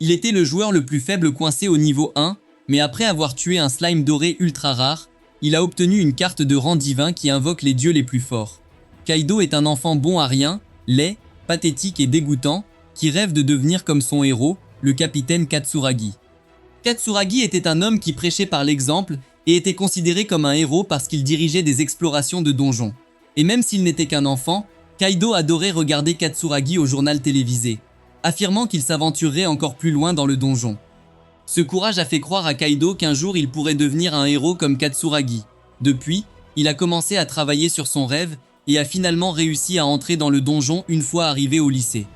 Il était le joueur le plus faible coincé au niveau 1, mais après avoir tué un slime doré ultra rare, il a obtenu une carte de rang divin qui invoque les dieux les plus forts. Kaido est un enfant bon à rien, laid, pathétique et dégoûtant, qui rêve de devenir comme son héros, le capitaine Katsuragi. Katsuragi était un homme qui prêchait par l'exemple et était considéré comme un héros parce qu'il dirigeait des explorations de donjons. Et même s'il n'était qu'un enfant, Kaido adorait regarder Katsuragi au journal télévisé, affirmant qu'il s'aventurerait encore plus loin dans le donjon. Ce courage a fait croire à Kaido qu'un jour il pourrait devenir un héros comme Katsuragi. Depuis, il a commencé à travailler sur son rêve et a finalement réussi à entrer dans le donjon une fois arrivé au lycée.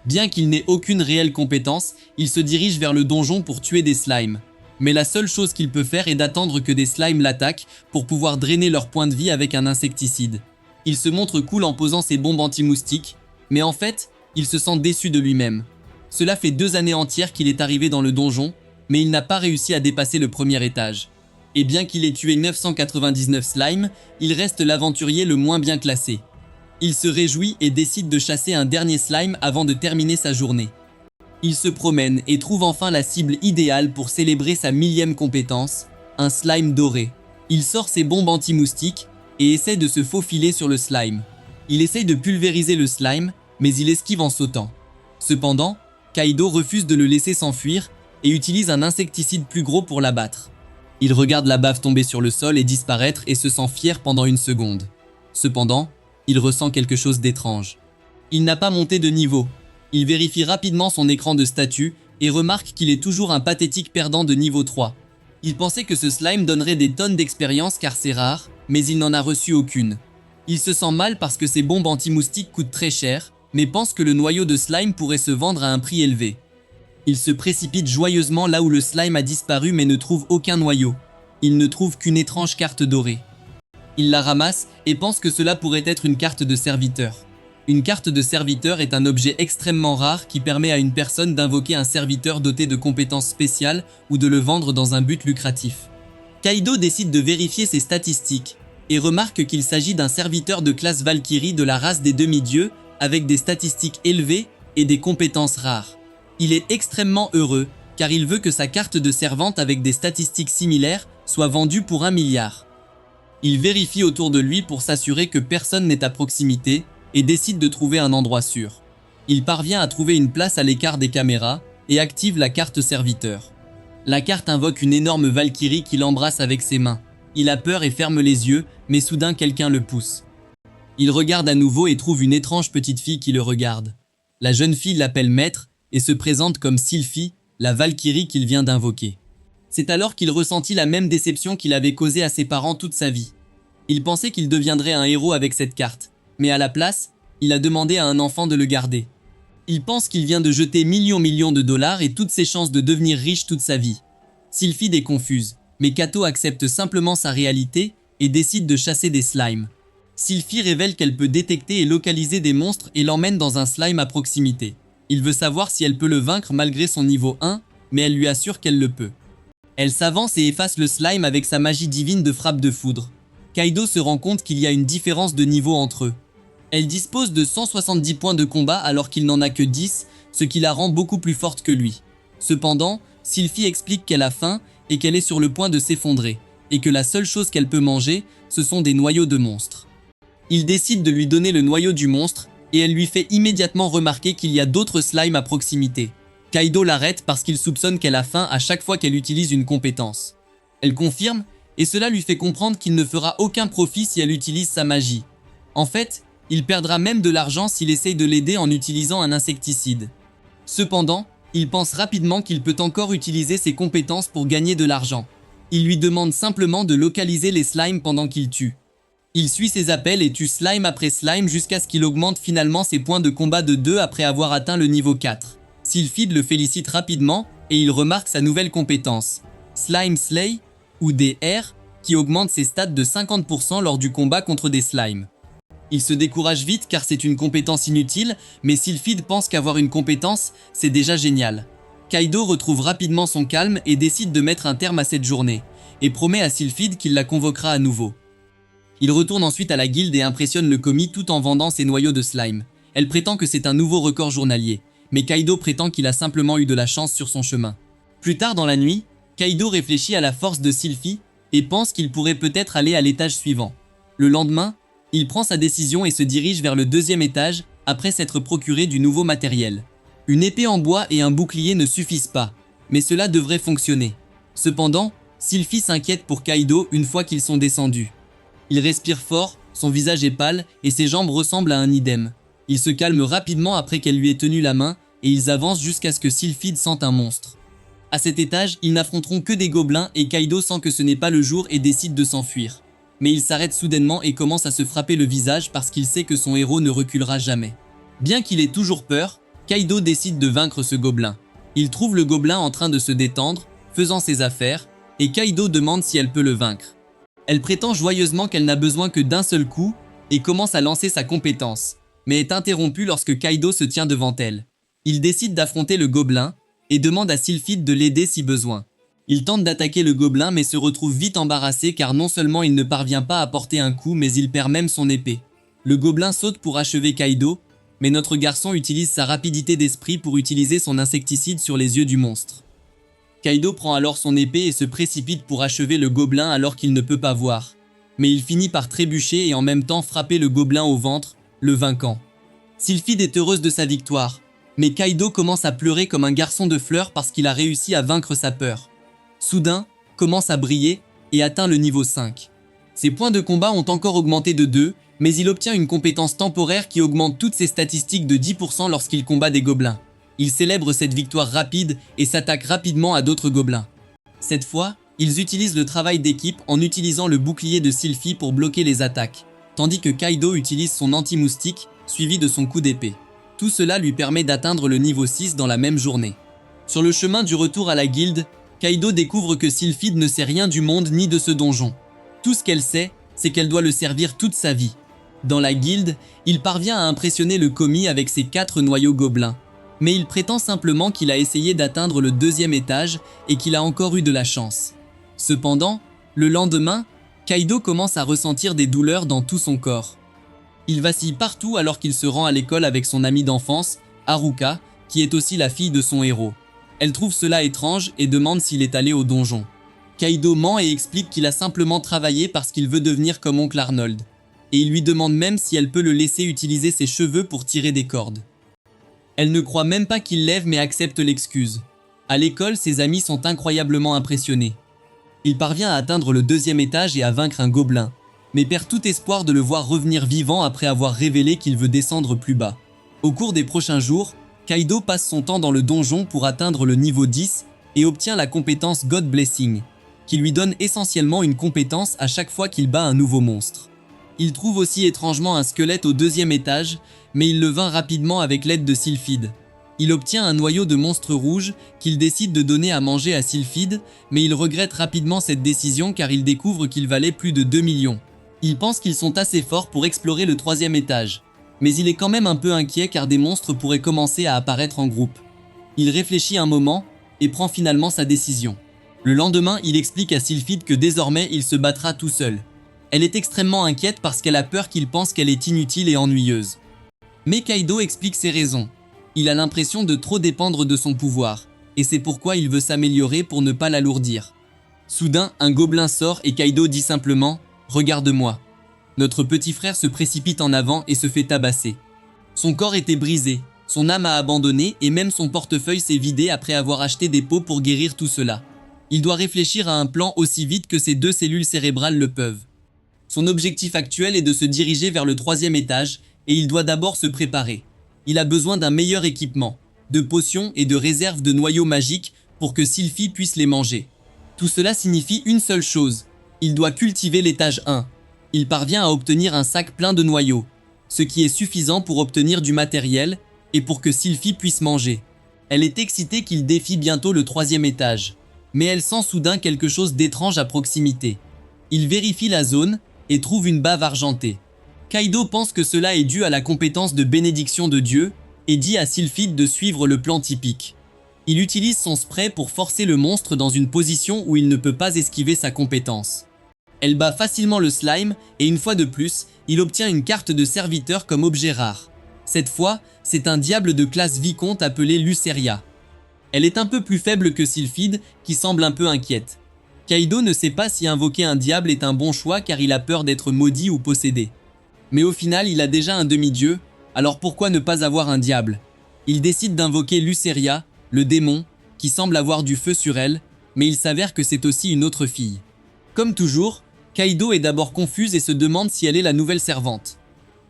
Bien qu'il n'ait aucune réelle compétence, il se dirige vers le donjon pour tuer des slimes. Mais la seule chose qu'il peut faire est d'attendre que des slimes l'attaquent pour pouvoir drainer leur point de vie avec un insecticide. Il se montre cool en posant ses bombes anti-moustiques, mais en fait, il se sent déçu de lui-même. Cela fait 2 années entières qu'il est arrivé dans le donjon, mais il n'a pas réussi à dépasser le premier étage. Et bien qu'il ait tué 999 slimes, il reste l'aventurier le moins bien classé. Il se réjouit et décide de chasser un dernier slime avant de terminer sa journée. Il se promène et trouve enfin la cible idéale pour célébrer sa 1000e compétence, un slime doré. Il sort ses bombes anti-moustiques et essaie de se faufiler sur le slime. Il essaye de pulvériser le slime, mais il esquive en sautant. Cependant, Kaido refuse de le laisser s'enfuir et utilise un insecticide plus gros pour l'abattre. Il regarde la bave tomber sur le sol et disparaître et se sent fier pendant une seconde. Cependant, il ressent quelque chose d'étrange. Il n'a pas monté de niveau. Il vérifie rapidement son écran de statut et remarque qu'il est toujours un pathétique perdant de niveau 3. Il pensait que ce slime donnerait des tonnes d'expérience car c'est rare, mais il n'en a reçu aucune. Il se sent mal parce que ses bombes anti-moustiques coûtent très cher, mais pense que le noyau de slime pourrait se vendre à un prix élevé. Il se précipite joyeusement là où le slime a disparu mais ne trouve aucun noyau. Il ne trouve qu'une étrange carte dorée. Il la ramasse et pense que cela pourrait être une carte de serviteur. Une carte de serviteur est un objet extrêmement rare qui permet à une personne d'invoquer un serviteur doté de compétences spéciales ou de le vendre dans un but lucratif. Kaido décide de vérifier ses statistiques et remarque qu'il s'agit d'un serviteur de classe Valkyrie de la race des demi-dieux avec des statistiques élevées et des compétences rares. Il est extrêmement heureux car il veut que sa carte de servante avec des statistiques similaires soit vendue pour 1 milliard. Il vérifie autour de lui pour s'assurer que personne n'est à proximité et décide de trouver un endroit sûr. Il parvient à trouver une place à l'écart des caméras et active la carte serviteur. La carte invoque une énorme Valkyrie qui l'embrasse avec ses mains. Il a peur et ferme les yeux, mais soudain quelqu'un le pousse. Il regarde à nouveau et trouve une étrange petite fille qui le regarde. La jeune fille l'appelle maître et se présente comme Sylphie, la Valkyrie qu'il vient d'invoquer. C'est alors qu'il ressentit la même déception qu'il avait causée à ses parents toute sa vie. Il pensait qu'il deviendrait un héros avec cette carte, mais à la place, il a demandé à un enfant de le garder. Il pense qu'il vient de jeter millions de dollars et toutes ses chances de devenir riche toute sa vie. Sylphide est confuse, mais Kato accepte simplement sa réalité et décide de chasser des slimes. Sylphie révèle qu'elle peut détecter et localiser des monstres et l'emmène dans un slime à proximité. Il veut savoir si elle peut le vaincre malgré son niveau 1, mais elle lui assure qu'elle le peut. Elle s'avance et efface le slime avec sa magie divine de frappe de foudre. Kaido se rend compte qu'il y a une différence de niveau entre eux. Elle dispose de 170 points de combat alors qu'il n'en a que 10, ce qui la rend beaucoup plus forte que lui. Cependant, Sylphie explique qu'elle a faim et qu'elle est sur le point de s'effondrer, et que la seule chose qu'elle peut manger, ce sont des noyaux de monstres. Il décide de lui donner le noyau du monstre, et elle lui fait immédiatement remarquer qu'il y a d'autres slimes à proximité. Kaido l'arrête parce qu'il soupçonne qu'elle a faim à chaque fois qu'elle utilise une compétence. Elle confirme, et cela lui fait comprendre qu'il ne fera aucun profit si elle utilise sa magie. En fait, il perdra même de l'argent s'il essaye de l'aider en utilisant un insecticide. Cependant, il pense rapidement qu'il peut encore utiliser ses compétences pour gagner de l'argent. Il lui demande simplement de localiser les slimes pendant qu'il tue. Il suit ses appels et tue slime après slime jusqu'à ce qu'il augmente finalement ses points de combat de 2 après avoir atteint le niveau 4. Sylphide le félicite rapidement et il remarque sa nouvelle compétence, Slime Slay ou DR, qui augmente ses stats de 50% lors du combat contre des slimes. Il se décourage vite car c'est une compétence inutile, mais Sylphide pense qu'avoir une compétence, c'est déjà génial. Kaido retrouve rapidement son calme et décide de mettre un terme à cette journée, et promet à Sylphide qu'il la convoquera à nouveau. Il retourne ensuite à la guilde et impressionne le commis tout en vendant ses noyaux de slime. Elle prétend que c'est un nouveau record journalier, mais Kaido prétend qu'il a simplement eu de la chance sur son chemin. Plus tard dans la nuit, Kaido réfléchit à la force de Sylphie et pense qu'il pourrait peut-être aller à l'étage suivant. Le lendemain, il prend sa décision et se dirige vers le deuxième étage après s'être procuré du nouveau matériel. Une épée en bois et un bouclier ne suffisent pas, mais cela devrait fonctionner. Cependant, Sylphie s'inquiète pour Kaido une fois qu'ils sont descendus. Il respire fort, son visage est pâle et ses jambes ressemblent à un idem. Il se calme rapidement après qu'elle lui ait tenu la main et ils avancent jusqu'à ce que Sylphide sente un monstre. À cet étage, ils n'affronteront que des gobelins et Kaido sent que ce n'est pas le jour et décide de s'enfuir. Mais il s'arrête soudainement et commence à se frapper le visage parce qu'il sait que son héros ne reculera jamais. Bien qu'il ait toujours peur, Kaido décide de vaincre ce gobelin. Il trouve le gobelin en train de se détendre, faisant ses affaires, et Kaido demande si elle peut le vaincre. Elle prétend joyeusement qu'elle n'a besoin que d'un seul coup et commence à lancer sa compétence, mais est interrompue lorsque Kaido se tient devant elle. Il décide d'affronter le gobelin et demande à Sylphide de l'aider si besoin. Il tente d'attaquer le gobelin mais se retrouve vite embarrassé car non seulement il ne parvient pas à porter un coup mais il perd même son épée. Le gobelin saute pour achever Kaido, mais notre garçon utilise sa rapidité d'esprit pour utiliser son insecticide sur les yeux du monstre. Kaido prend alors son épée et se précipite pour achever le gobelin alors qu'il ne peut pas voir. Mais il finit par trébucher et en même temps frapper le gobelin au ventre, le vainquant. Sylphide est heureuse de sa victoire, mais Kaido commence à pleurer comme un garçon de fleurs parce qu'il a réussi à vaincre sa peur. Soudain, commence à briller et atteint le niveau 5. Ses points de combat ont encore augmenté de 2, mais il obtient une compétence temporaire qui augmente toutes ses statistiques de 10% lorsqu'il combat des gobelins. Il célèbre cette victoire rapide et s'attaque rapidement à d'autres gobelins. Cette fois, ils utilisent le travail d'équipe en utilisant le bouclier de Sylphie pour bloquer les attaques, tandis que Kaido utilise son anti-moustique, suivi de son coup d'épée. Tout cela lui permet d'atteindre le niveau 6 dans la même journée. Sur le chemin du retour à la guilde, Kaido découvre que Sylphide ne sait rien du monde ni de ce donjon. Tout ce qu'elle sait, c'est qu'elle doit le servir toute sa vie. Dans la guilde, il parvient à impressionner le commis avec ses 4 noyaux gobelins. Mais il prétend simplement qu'il a essayé d'atteindre le 2e étage et qu'il a encore eu de la chance. Cependant, le lendemain, Kaido commence à ressentir des douleurs dans tout son corps. Il vacille partout alors qu'il se rend à l'école avec son amie d'enfance, Haruka, qui est aussi la fille de son héros. Elle trouve cela étrange et demande s'il est allé au donjon. Kaido ment et explique qu'il a simplement travaillé parce qu'il veut devenir comme oncle Arnold. Et il lui demande même si elle peut le laisser utiliser ses cheveux pour tirer des cordes. Elle ne croit même pas qu'il lève mais accepte l'excuse. À l'école, ses amis sont incroyablement impressionnés. Il parvient à atteindre le 2e étage et à vaincre un gobelin, mais perd tout espoir de le voir revenir vivant après avoir révélé qu'il veut descendre plus bas. Au cours des prochains jours, Kaido passe son temps dans le donjon pour atteindre le niveau 10 et obtient la compétence God Blessing, qui lui donne essentiellement une compétence à chaque fois qu'il bat un nouveau monstre. Il trouve aussi étrangement un squelette au 2e étage, mais il le vainc rapidement avec l'aide de Sylphide. Il obtient un noyau de monstre rouge qu'il décide de donner à manger à Sylphide, mais il regrette rapidement cette décision car il découvre qu'il valait plus de 2 millions. Il pense qu'ils sont assez forts pour explorer le 3e étage, mais il est quand même un peu inquiet car des monstres pourraient commencer à apparaître en groupe. Il réfléchit un moment et prend finalement sa décision. Le lendemain, il explique à Sylphide que désormais il se battra tout seul. Elle est extrêmement inquiète parce qu'elle a peur qu'il pense qu'elle est inutile et ennuyeuse. Mais Kaido explique ses raisons. Il a l'impression de trop dépendre de son pouvoir, et c'est pourquoi il veut s'améliorer pour ne pas l'alourdir. Soudain, un gobelin sort et Kaido dit simplement « Regarde-moi ». Notre petit frère se précipite en avant et se fait tabasser. Son corps était brisé, son âme a abandonné et même son portefeuille s'est vidé après avoir acheté des pots pour guérir tout cela. Il doit réfléchir à un plan aussi vite que ses 2 cellules cérébrales le peuvent. Son objectif actuel est de se diriger vers le 3e étage et il doit d'abord se préparer. Il a besoin d'un meilleur équipement, de potions et de réserves de noyaux magiques pour que Sylphie puisse les manger. Tout cela signifie une seule chose, il doit cultiver l'étage 1. Il parvient à obtenir un sac plein de noyaux, ce qui est suffisant pour obtenir du matériel et pour que Sylphie puisse manger. Elle est excitée qu'il défie bientôt le 3e étage, mais elle sent soudain quelque chose d'étrange à proximité. Il vérifie la zone et trouve une bave argentée. Kaido pense que cela est dû à la compétence de bénédiction de Dieu et dit à Sylphide de suivre le plan typique. Il utilise son spray pour forcer le monstre dans une position où il ne peut pas esquiver sa compétence. Elle bat facilement le slime et une fois de plus, il obtient une carte de serviteur comme objet rare. Cette fois, c'est un diable de classe vicomte appelé Luceria. Elle est un peu plus faible que Sylphide, qui semble un peu inquiète. Kaido ne sait pas si invoquer un diable est un bon choix car il a peur d'être maudit ou possédé. Mais au final, il a déjà un demi-dieu, alors pourquoi ne pas avoir un diable? Il décide d'invoquer Luceria, le démon, qui semble avoir du feu sur elle, mais il s'avère que c'est aussi une autre fille. Comme toujours, Kaido est d'abord confuse et se demande si elle est la nouvelle servante.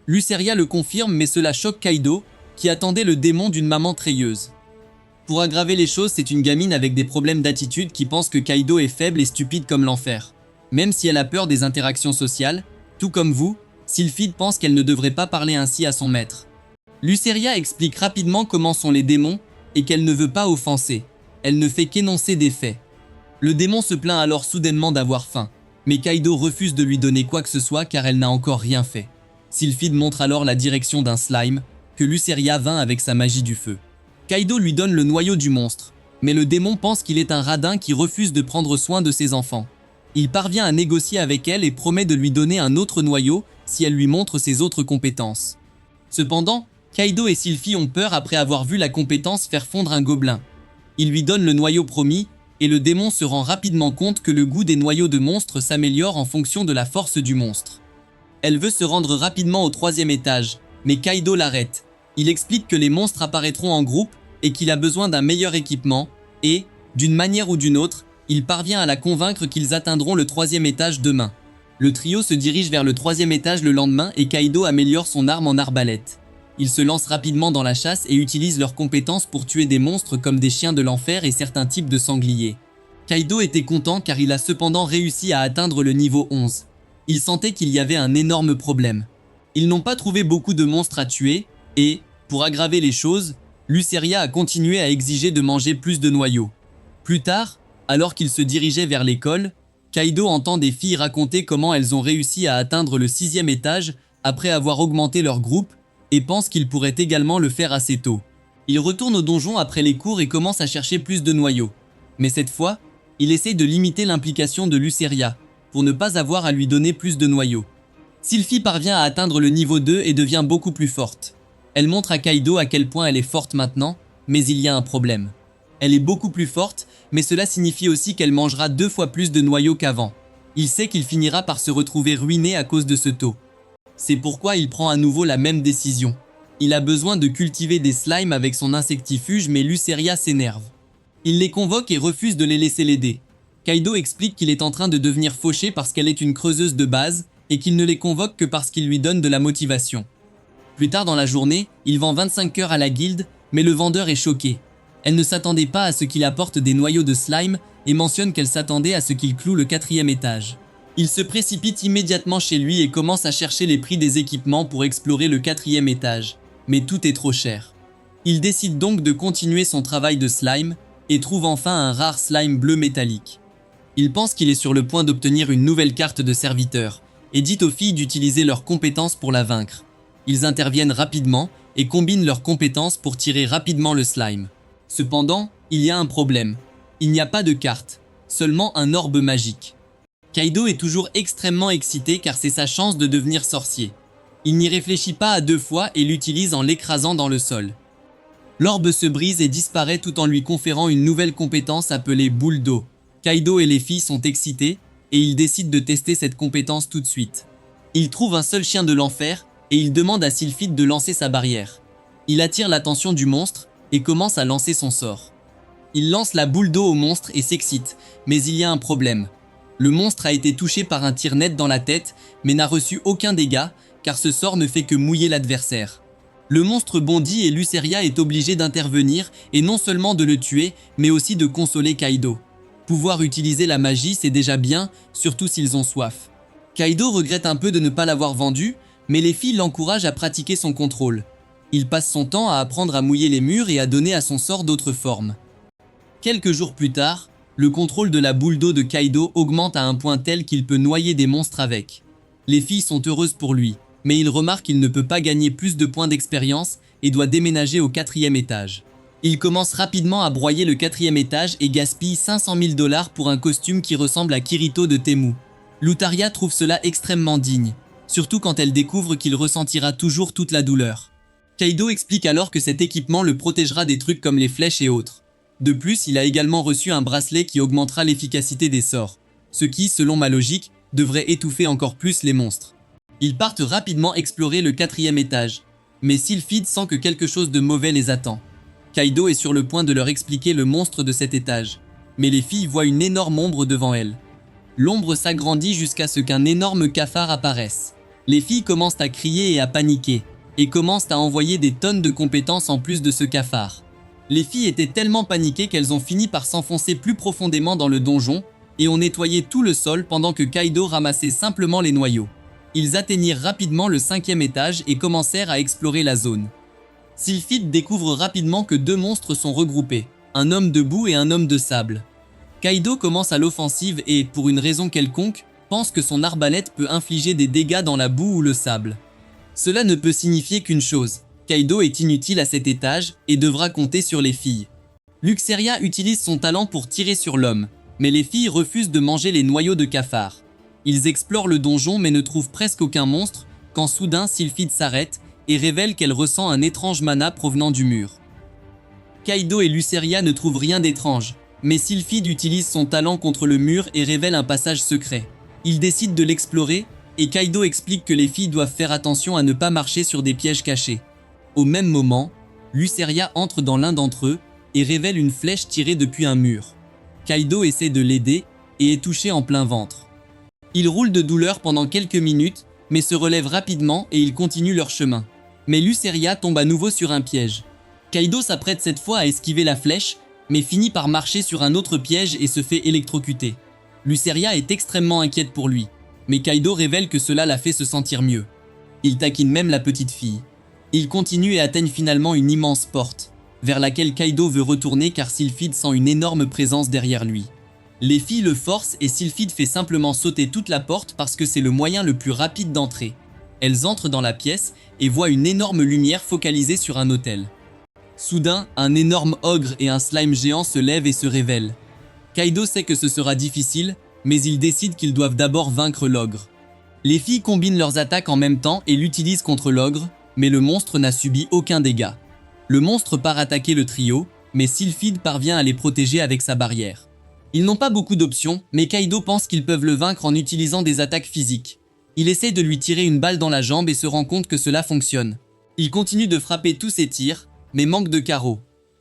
Luceria le confirme mais cela choque Kaido, qui attendait le démon d'une maman treilleuse. Pour aggraver les choses, c'est une gamine avec des problèmes d'attitude qui pense que Kaido est faible et stupide comme l'enfer. Même si elle a peur des interactions sociales, tout comme vous, Sylphide pense qu'elle ne devrait pas parler ainsi à son maître. Luceria explique rapidement comment sont les démons et qu'elle ne veut pas offenser. Elle ne fait qu'énoncer des faits. Le démon se plaint alors soudainement d'avoir faim, mais Kaido refuse de lui donner quoi que ce soit car elle n'a encore rien fait. Sylphide montre alors la direction d'un slime que Luceria vint avec sa magie du feu. Kaido lui donne le noyau du monstre, mais le démon pense qu'il est un radin qui refuse de prendre soin de ses enfants. Il parvient à négocier avec elle et promet de lui donner un autre noyau si elle lui montre ses autres compétences. Cependant, Kaido et Sylphie ont peur après avoir vu la compétence faire fondre un gobelin. Il lui donne le noyau promis, et le démon se rend rapidement compte que le goût des noyaux de monstres s'améliore en fonction de la force du monstre. Elle veut se rendre rapidement au 3e étage, mais Kaido l'arrête. Il explique que les monstres apparaîtront en groupe et qu'il a besoin d'un meilleur équipement, et, d'une manière ou d'une autre, il parvient à la convaincre qu'ils atteindront le 3e étage demain. Le trio se dirige vers le 3e étage le lendemain et Kaido améliore son arme en arbalète. Ils se lancent rapidement dans la chasse et utilisent leurs compétences pour tuer des monstres comme des chiens de l'enfer et certains types de sangliers. Kaido était content car il a cependant réussi à atteindre le niveau 11. Il sentait qu'il y avait un énorme problème. Ils n'ont pas trouvé beaucoup de monstres à tuer et, pour aggraver les choses, Luceria a continué à exiger de manger plus de noyaux. Plus tard, alors qu'ils se dirigeaient vers l'école, Kaido entend des filles raconter comment elles ont réussi à atteindre le 6e étage après avoir augmenté leur groupe et pense qu'il pourrait également le faire assez tôt. Il retourne au donjon après les cours et commence à chercher plus de noyaux. Mais cette fois, il essaye de limiter l'implication de Luceria, pour ne pas avoir à lui donner plus de noyaux. Sylphie parvient à atteindre le niveau 2 et devient beaucoup plus forte. Elle montre à Kaido à quel point elle est forte maintenant, mais il y a un problème. Elle est beaucoup plus forte, mais cela signifie aussi qu'elle mangera 2 fois plus de noyaux qu'avant. Il sait qu'il finira par se retrouver ruiné à cause de ce taux. C'est pourquoi il prend à nouveau la même décision. Il a besoin de cultiver des slimes avec son insectifuge, mais Luceria s'énerve. Il les convoque et refuse de les laisser l'aider. Kaido explique qu'il est en train de devenir fauché parce qu'elle est une creuseuse de base et qu'il ne les convoque que parce qu'il lui donne de la motivation. Plus tard dans la journée, il vend 25 cœurs à la guilde, mais le vendeur est choqué. Elle ne s'attendait pas à ce qu'il apporte des noyaux de slime et mentionne qu'elle s'attendait à ce qu'il cloue le 4e étage. Il se précipite immédiatement chez lui et commence à chercher les prix des équipements pour explorer le 4e étage, mais tout est trop cher. Il décide donc de continuer son travail de slime et trouve enfin un rare slime bleu métallique. Il pense qu'il est sur le point d'obtenir une nouvelle carte de serviteur et dit aux filles d'utiliser leurs compétences pour la vaincre. Ils interviennent rapidement et combinent leurs compétences pour tirer rapidement le slime. Cependant, il y a un problème. Il n'y a pas de carte, seulement un orbe magique. Kaido est toujours extrêmement excité car c'est sa chance de devenir sorcier. Il n'y réfléchit pas à 2 fois et l'utilise en l'écrasant dans le sol. L'orbe se brise et disparaît tout en lui conférant une nouvelle compétence appelée boule d'eau. Kaido et les filles sont excités et ils décident de tester cette compétence tout de suite. Il trouve un seul chien de l'enfer et il demande à Sylphide de lancer sa barrière. Il attire l'attention du monstre et commence à lancer son sort. Il lance la boule d'eau au monstre et s'excite, mais il y a un problème. Le monstre a été touché par un tir net dans la tête, mais n'a reçu aucun dégât, car ce sort ne fait que mouiller l'adversaire. Le monstre bondit et Luceria est obligée d'intervenir et non seulement de le tuer, mais aussi de consoler Kaido. Pouvoir utiliser la magie, c'est déjà bien, surtout s'ils ont soif. Kaido regrette un peu de ne pas l'avoir vendu, mais les filles l'encouragent à pratiquer son contrôle. Il passe son temps à apprendre à mouiller les murs et à donner à son sort d'autres formes. Quelques jours plus tard, le contrôle de la boule d'eau de Kaido augmente à un point tel qu'il peut noyer des monstres avec. Les filles sont heureuses pour lui, mais il remarque qu'il ne peut pas gagner plus de points d'expérience et doit déménager au 4e étage. Il commence rapidement à broyer le 4e étage et gaspille 500 000 $ pour un costume qui ressemble à Kirito de Temu. Lutaria trouve cela extrêmement digne, surtout quand elle découvre qu'il ressentira toujours toute la douleur. Kaido explique alors que cet équipement le protégera des trucs comme les flèches et autres. De plus, il a également reçu un bracelet qui augmentera l'efficacité des sorts, ce qui, selon ma logique, devrait étouffer encore plus les monstres. Ils partent rapidement explorer le 4e étage, mais Sylphide sent que quelque chose de mauvais les attend. Kaido est sur le point de leur expliquer le monstre de cet étage, mais les filles voient une énorme ombre devant elles. L'ombre s'agrandit jusqu'à ce qu'un énorme cafard apparaisse. Les filles commencent à crier et à paniquer, et commencent à envoyer des tonnes de compétences en plus de ce cafard. Les filles étaient tellement paniquées qu'elles ont fini par s'enfoncer plus profondément dans le donjon et ont nettoyé tout le sol pendant que Kaido ramassait simplement les noyaux. Ils atteignirent rapidement le 5e étage et commencèrent à explorer la zone. Sylphide découvre rapidement que 2 monstres sont regroupés, un homme de boue et un homme de sable. Kaido commence à l'offensive et, pour une raison quelconque, pense que son arbalète peut infliger des dégâts dans la boue ou le sable. Cela ne peut signifier qu'une chose, Kaido est inutile à cet étage et devra compter sur les filles. Luxeria utilise son talent pour tirer sur l'homme, mais les filles refusent de manger les noyaux de cafard. Ils explorent le donjon mais ne trouvent presque aucun monstre, quand soudain Sylphide s'arrête et révèle qu'elle ressent un étrange mana provenant du mur. Kaido et Luxeria ne trouvent rien d'étrange, mais Sylphide utilise son talent contre le mur et révèle un passage secret. Ils décident de l'explorer, et Kaido explique que les filles doivent faire attention à ne pas marcher sur des pièges cachés. Au même moment, Luxeria entre dans l'un d'entre eux et révèle une flèche tirée depuis un mur. Kaido essaie de l'aider et est touché en plein ventre. Il roule de douleur pendant quelques minutes, mais se relève rapidement et ils continuent leur chemin. Mais Luxeria tombe à nouveau sur un piège. Kaido s'apprête cette fois à esquiver la flèche, mais finit par marcher sur un autre piège et se fait électrocuter. Luxeria est extrêmement inquiète pour lui, mais Kaido révèle que cela la fait se sentir mieux. Il taquine même la petite fille. Ils continuent et atteignent finalement une immense porte, vers laquelle Kaido veut retourner car Sylphide sent une énorme présence derrière lui. Les filles le forcent et Sylphide fait simplement sauter toute la porte parce que c'est le moyen le plus rapide d'entrer. Elles entrent dans la pièce et voient une énorme lumière focalisée sur un autel. Soudain, un énorme ogre et un slime géant se lèvent et se révèlent. Kaido sait que ce sera difficile, mais ils décident qu'ils doivent d'abord vaincre l'ogre. Les filles combinent leurs attaques en même temps et l'utilisent contre l'ogre, mais le monstre n'a subi aucun dégât. Le monstre part attaquer le trio, mais Sylphide parvient à les protéger avec sa barrière. Ils n'ont pas beaucoup d'options, mais Kaido pense qu'ils peuvent le vaincre en utilisant des attaques physiques. Il essaie de lui tirer une balle dans la jambe et se rend compte que cela fonctionne. Il continue de frapper tous ses tirs, mais manque de carreaux.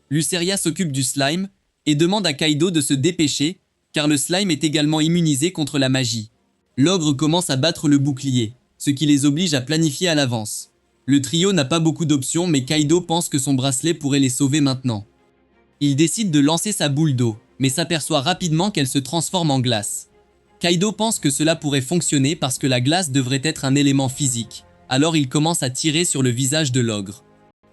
Luxeria s'occupe du slime et demande à Kaido de se dépêcher, car le slime est également immunisé contre la magie. L'ogre commence à battre le bouclier, ce qui les oblige à planifier à l'avance. Le trio n'a pas beaucoup d'options, mais Kaido pense que son bracelet pourrait les sauver maintenant. Il décide de lancer sa boule d'eau, mais s'aperçoit rapidement qu'elle se transforme en glace. Kaido pense que cela pourrait fonctionner parce que la glace devrait être un élément physique, alors il commence à tirer sur le visage de l'ogre.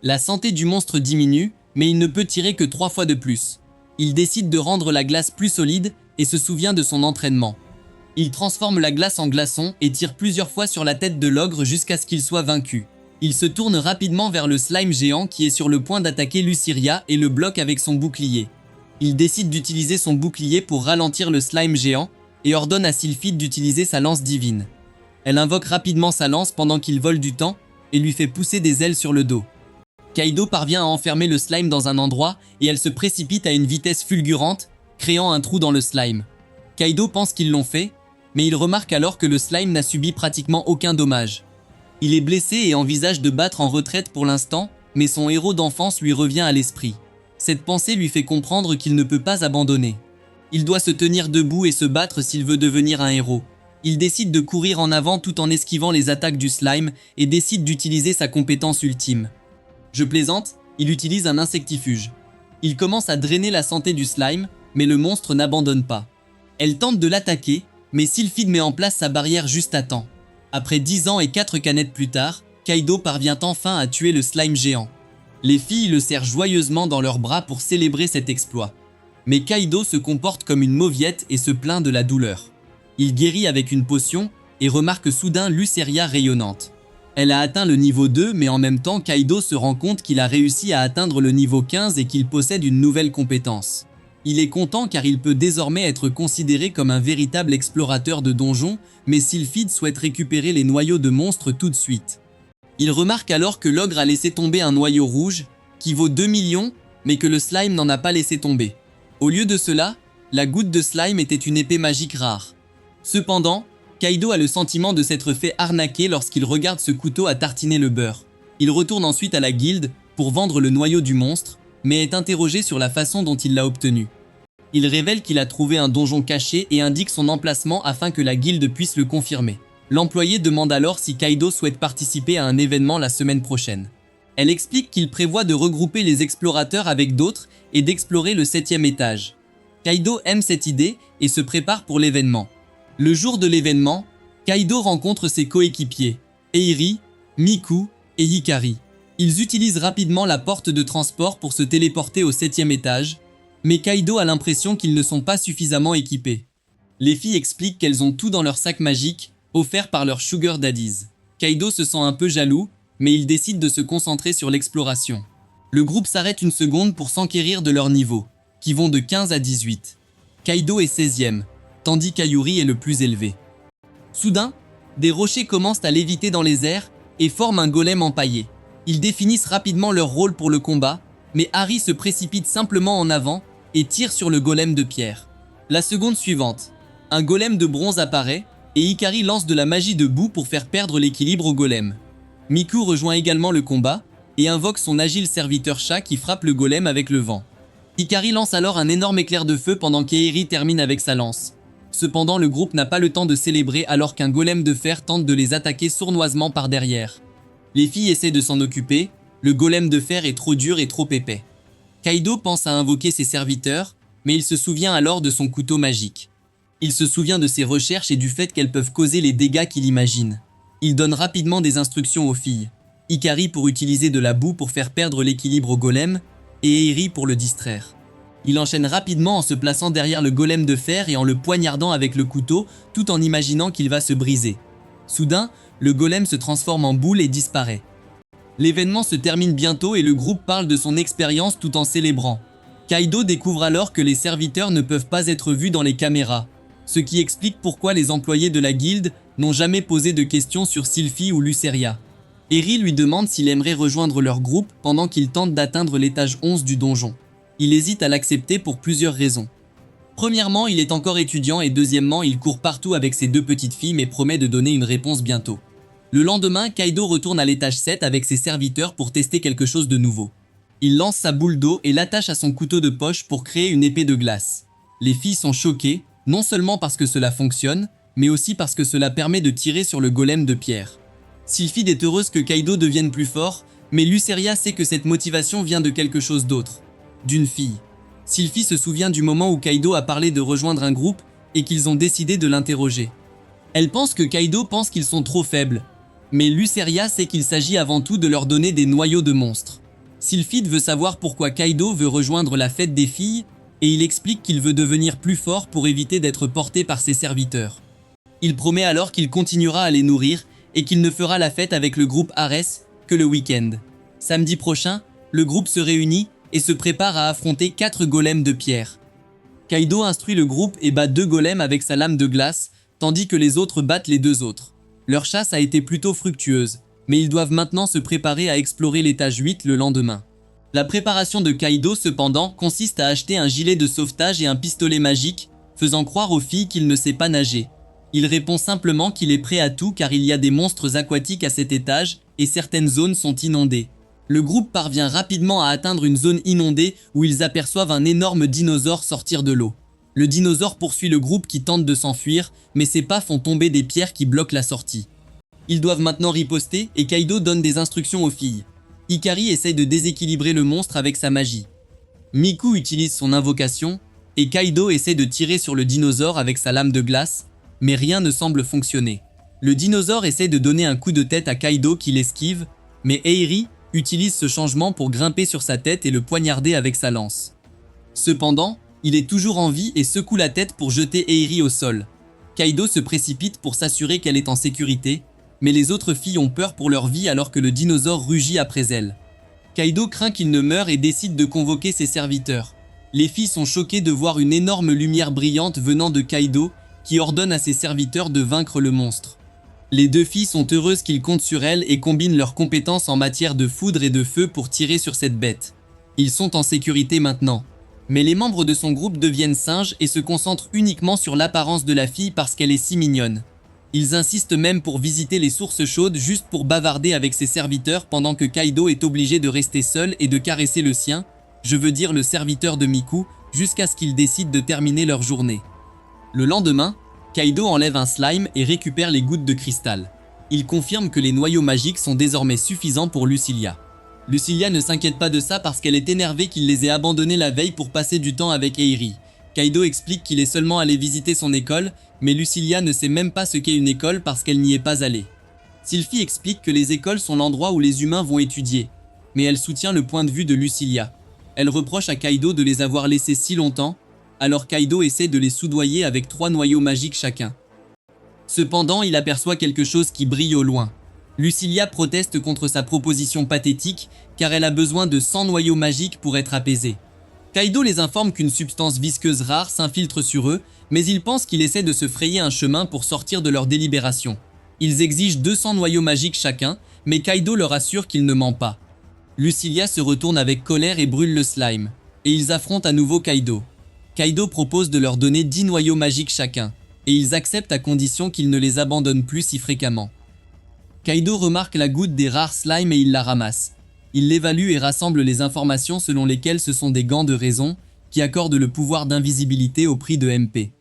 La santé du monstre diminue, mais il ne peut tirer que 3 fois de plus. Il décide de rendre la glace plus solide et se souvient de son entraînement. Il transforme la glace en glaçon et tire plusieurs fois sur la tête de l'ogre jusqu'à ce qu'il soit vaincu. Il se tourne rapidement vers le slime géant qui est sur le point d'attaquer Luxeria et le bloque avec son bouclier. Il décide d'utiliser son bouclier pour ralentir le slime géant et ordonne à Sylphide d'utiliser sa lance divine. Elle invoque rapidement sa lance pendant qu'il vole du temps et lui fait pousser des ailes sur le dos. Kaido parvient à enfermer le slime dans un endroit et elle se précipite à une vitesse fulgurante, créant un trou dans le slime. Kaido pense qu'ils l'ont fait, mais il remarque alors que le slime n'a subi pratiquement aucun dommage. Il est blessé et envisage de battre en retraite pour l'instant, mais son héros d'enfance lui revient à l'esprit. Cette pensée lui fait comprendre qu'il ne peut pas abandonner. Il doit se tenir debout et se battre s'il veut devenir un héros. Il décide de courir en avant tout en esquivant les attaques du slime et décide d'utiliser sa compétence ultime. Je plaisante, il utilise un insectifuge. Il commence à drainer la santé du slime, mais le monstre n'abandonne pas. Elle tente de l'attaquer, mais Sylphide met en place sa barrière juste à temps. Après 10 ans et 4 canettes plus tard, Kaido parvient enfin à tuer le slime géant. Les filles le serrent joyeusement dans leurs bras pour célébrer cet exploit. Mais Kaido se comporte comme une mauviette et se plaint de la douleur. Il guérit avec une potion et remarque soudain Luxeria rayonnante. Elle a atteint le niveau 2, mais en même temps Kaido se rend compte qu'il a réussi à atteindre le niveau 15 et qu'il possède une nouvelle compétence. Il est content car il peut désormais être considéré comme un véritable explorateur de donjons, mais Sylphide souhaite récupérer les noyaux de monstres tout de suite. Il remarque alors que l'ogre a laissé tomber un noyau rouge, qui vaut 2 millions, mais que le slime n'en a pas laissé tomber. Au lieu de cela, la goutte de slime était une épée magique rare. Cependant, Kaido a le sentiment de s'être fait arnaquer lorsqu'il regarde ce couteau à tartiner le beurre. Il retourne ensuite à la guilde pour vendre le noyau du monstre, mais est interrogé sur la façon dont il l'a obtenu. Il révèle qu'il a trouvé un donjon caché et indique son emplacement afin que la guilde puisse le confirmer. L'employé demande alors si Kaido souhaite participer à un événement la semaine prochaine. Elle explique qu'il prévoit de regrouper les explorateurs avec d'autres et d'explorer le 7e étage. Kaido aime cette idée et se prépare pour l'événement. Le jour de l'événement, Kaido rencontre ses coéquipiers, Eiri, Miku et Hikari. Ils utilisent rapidement la porte de transport pour se téléporter au 7e étage, mais Kaido a l'impression qu'ils ne sont pas suffisamment équipés. Les filles expliquent qu'elles ont tout dans leur sac magique, offert par leurs sugar daddies. Kaido se sent un peu jaloux, mais il décide de se concentrer sur l'exploration. Le groupe s'arrête une seconde pour s'enquérir de leur niveau, qui vont de 15 à 18. Kaido est 16e, tandis qu'Ayuri est le plus élevé. Soudain, des rochers commencent à léviter dans les airs et forment un golem empaillé. Ils définissent rapidement leur rôle pour le combat, mais Harry se précipite simplement en avant et tire sur le golem de pierre. La seconde suivante, un golem de bronze apparaît et Hikari lance de la magie de boue pour faire perdre l'équilibre au golem. Miku rejoint également le combat et invoque son agile serviteur chat qui frappe le golem avec le vent. Hikari lance alors un énorme éclair de feu pendant qu'Eiri termine avec sa lance. Cependant, le groupe n'a pas le temps de célébrer alors qu'un golem de fer tente de les attaquer sournoisement par derrière. Les filles essaient de s'en occuper, le golem de fer est trop dur et trop épais. Kaido pense à invoquer ses serviteurs, mais il se souvient alors de son couteau magique. Il se souvient de ses recherches et du fait qu'elles peuvent causer les dégâts qu'il imagine. Il donne rapidement des instructions aux filles. Hikari pour utiliser de la boue pour faire perdre l'équilibre au golem, et Eiri pour le distraire. Il enchaîne rapidement en se plaçant derrière le golem de fer et en le poignardant avec le couteau, tout en imaginant qu'il va se briser. Soudain, le golem se transforme en boule et disparaît. L'événement se termine bientôt et le groupe parle de son expérience tout en célébrant. Kaido découvre alors que les serviteurs ne peuvent pas être vus dans les caméras, ce qui explique pourquoi les employés de la guilde n'ont jamais posé de questions sur Sylphie ou Luceria. Eri lui demande s'il aimerait rejoindre leur groupe pendant qu'il tente d'atteindre l'étage 11 du donjon. Il hésite à l'accepter pour plusieurs raisons. Premièrement, il est encore étudiant et deuxièmement, il court partout avec ses deux petites filles mais promet de donner une réponse bientôt. Le lendemain, Kaido retourne à l'étage 7 avec ses serviteurs pour tester quelque chose de nouveau. Il lance sa boule d'eau et l'attache à son couteau de poche pour créer une épée de glace. Les filles sont choquées, non seulement parce que cela fonctionne, mais aussi parce que cela permet de tirer sur le golem de pierre. Sylphide est heureuse que Kaido devienne plus fort, mais Luceria sait que cette motivation vient de quelque chose d'autre, d'une fille. Sylphie se souvient du moment où Kaido a parlé de rejoindre un groupe et qu'ils ont décidé de l'interroger. Elle pense que Kaido pense qu'ils sont trop faibles, mais Luceria sait qu'il s'agit avant tout de leur donner des noyaux de monstres. Sylphide veut savoir pourquoi Kaido veut rejoindre la fête des filles et il explique qu'il veut devenir plus fort pour éviter d'être porté par ses serviteurs. Il promet alors qu'il continuera à les nourrir et qu'il ne fera la fête avec le groupe Ares que le week-end. Samedi prochain, le groupe se réunit et se prépare à affronter 4 golems de pierre. Kaido instruit le groupe et bat 2 golems avec sa lame de glace, tandis que les autres battent les 2 autres. Leur chasse a été plutôt fructueuse, mais ils doivent maintenant se préparer à explorer l'étage 8 le lendemain. La préparation de Kaido, cependant, consiste à acheter un gilet de sauvetage et un pistolet magique, faisant croire aux filles qu'il ne sait pas nager. Il répond simplement qu'il est prêt à tout car il y a des monstres aquatiques à cet étage et certaines zones sont inondées. Le groupe parvient rapidement à atteindre une zone inondée où ils aperçoivent un énorme dinosaure sortir de l'eau. Le dinosaure poursuit le groupe qui tente de s'enfuir, mais ses pas font tomber des pierres qui bloquent la sortie. Ils doivent maintenant riposter et Kaido donne des instructions aux filles. Hikari essaye de déséquilibrer le monstre avec sa magie. Miku utilise son invocation et Kaido essaie de tirer sur le dinosaure avec sa lame de glace, mais rien ne semble fonctionner. Le dinosaure essaie de donner un coup de tête à Kaido qui l'esquive, mais Eiri utilise ce changement pour grimper sur sa tête et le poignarder avec sa lance. Cependant, il est toujours en vie et secoue la tête pour jeter Eiri au sol. Kaido se précipite pour s'assurer qu'elle est en sécurité, mais les autres filles ont peur pour leur vie alors que le dinosaure rugit après elles. Kaido craint qu'il ne meure et décide de convoquer ses serviteurs. Les filles sont choquées de voir une énorme lumière brillante venant de Kaido qui ordonne à ses serviteurs de vaincre le monstre. Les deux filles sont heureuses qu'ils comptent sur elles et combinent leurs compétences en matière de foudre et de feu pour tirer sur cette bête. Ils sont en sécurité maintenant. Mais les membres de son groupe deviennent singes et se concentrent uniquement sur l'apparence de la fille parce qu'elle est si mignonne. Ils insistent même pour visiter les sources chaudes juste pour bavarder avec ses serviteurs pendant que Kaido est obligé de rester seul et de caresser le sien, je veux dire le serviteur de Miku, jusqu'à ce qu'ils décident de terminer leur journée. Le lendemain, Kaido enlève un slime et récupère les gouttes de cristal. Il confirme que les noyaux magiques sont désormais suffisants pour Lucilia. Lucilia ne s'inquiète pas de ça parce qu'elle est énervée qu'il les ait abandonnés la veille pour passer du temps avec Eiri. Kaido explique qu'il est seulement allé visiter son école, mais Lucilia ne sait même pas ce qu'est une école parce qu'elle n'y est pas allée. Sylphie explique que les écoles sont l'endroit où les humains vont étudier, mais elle soutient le point de vue de Lucilia. Elle reproche à Kaido de les avoir laissés si longtemps, alors Kaido essaie de les soudoyer avec 3 noyaux magiques chacun. Cependant, il aperçoit quelque chose qui brille au loin. Lucilia proteste contre sa proposition pathétique car elle a besoin de 100 noyaux magiques pour être apaisée. Kaido les informe qu'une substance visqueuse rare s'infiltre sur eux, mais ils pensent qu'il essaie de se frayer un chemin pour sortir de leur délibération. Ils exigent 200 noyaux magiques chacun, mais Kaido leur assure qu'il ne ment pas. Lucilia se retourne avec colère et brûle le slime, et ils affrontent à nouveau Kaido. Kaido propose de leur donner 10 noyaux magiques chacun, et ils acceptent à condition qu'ils ne les abandonnent plus si fréquemment. Kaido remarque la goutte des rares slimes et il la ramasse. Il l'évalue et rassemble les informations selon lesquelles ce sont des gants de raison qui accordent le pouvoir d'invisibilité au prix de MP.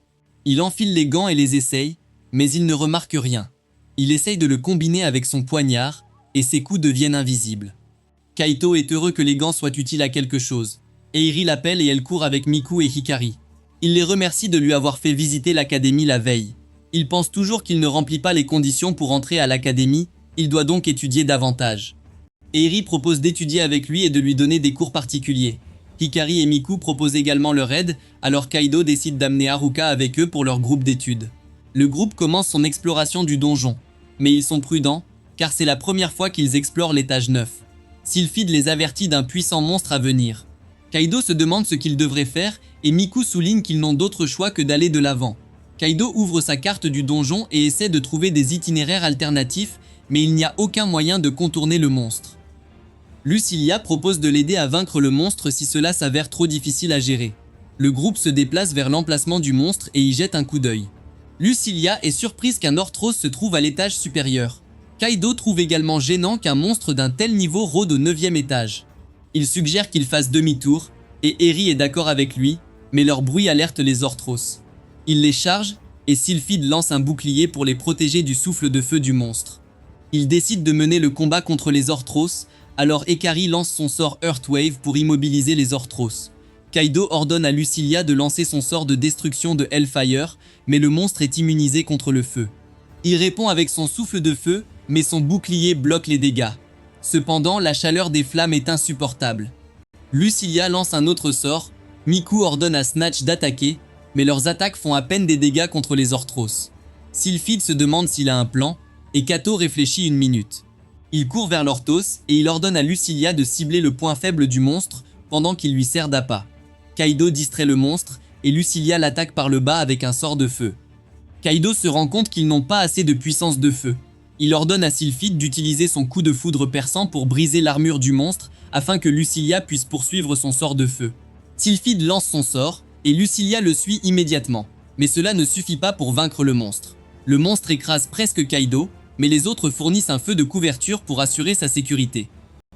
Il enfile les gants et les essaye, mais il ne remarque rien. Il essaye de le combiner avec son poignard et ses coups deviennent invisibles. Kaito est heureux que les gants soient utiles à quelque chose. Eiri l'appelle et elle court avec Miku et Hikari. Il les remercie de lui avoir fait visiter l'académie la veille. Il pense toujours qu'il ne remplit pas les conditions pour entrer à l'académie, il doit donc étudier davantage. Eiri propose d'étudier avec lui et de lui donner des cours particuliers. Hikari et Miku proposent également leur aide, alors Kaido décide d'amener Haruka avec eux pour leur groupe d'études. Le groupe commence son exploration du donjon, mais ils sont prudents, car c'est la première fois qu'ils explorent l'étage 9. Sylphide les avertit d'un puissant monstre à venir. Kaido se demande ce qu'ils devraient faire et Miku souligne qu'ils n'ont d'autre choix que d'aller de l'avant. Kaido ouvre sa carte du donjon et essaie de trouver des itinéraires alternatifs, mais il n'y a aucun moyen de contourner le monstre. Lucilia propose de l'aider à vaincre le monstre si cela s'avère trop difficile à gérer. Le groupe se déplace vers l'emplacement du monstre et y jette un coup d'œil. Lucilia est surprise qu'un Orthros se trouve à l'étage supérieur. Kaido trouve également gênant qu'un monstre d'un tel niveau rôde au 9e étage. Il suggère qu'il fasse demi-tour, et Eri est d'accord avec lui, mais leur bruit alerte les Orthros. Il les charge, et Sylphide lance un bouclier pour les protéger du souffle de feu du monstre. Il décide de mener le combat contre les Orthros, alors Hikari lance son sort Earthwave pour immobiliser les Orthros. Kaido ordonne à Lucilia de lancer son sort de destruction de Hellfire, mais le monstre est immunisé contre le feu. Il répond avec son souffle de feu, mais son bouclier bloque les dégâts. Cependant, la chaleur des flammes est insupportable. Lucilia lance un autre sort, Miku ordonne à Snatch d'attaquer, mais leurs attaques font à peine des dégâts contre les Orthros. Sylphide se demande s'il a un plan, et Kato réfléchit une minute. Il court vers l'Orthos et il ordonne à Lucilia de cibler le point faible du monstre pendant qu'il lui sert d'appât. Kaido distrait le monstre et Lucilia l'attaque par le bas avec un sort de feu. Kaido se rend compte qu'ils n'ont pas assez de puissance de feu. Il ordonne à Sylphide d'utiliser son coup de foudre perçant pour briser l'armure du monstre afin que Lucilia puisse poursuivre son sort de feu. Sylphide lance son sort et Lucilia le suit immédiatement, mais cela ne suffit pas pour vaincre le monstre. Le monstre écrase presque Kaido, mais les autres fournissent un feu de couverture pour assurer sa sécurité.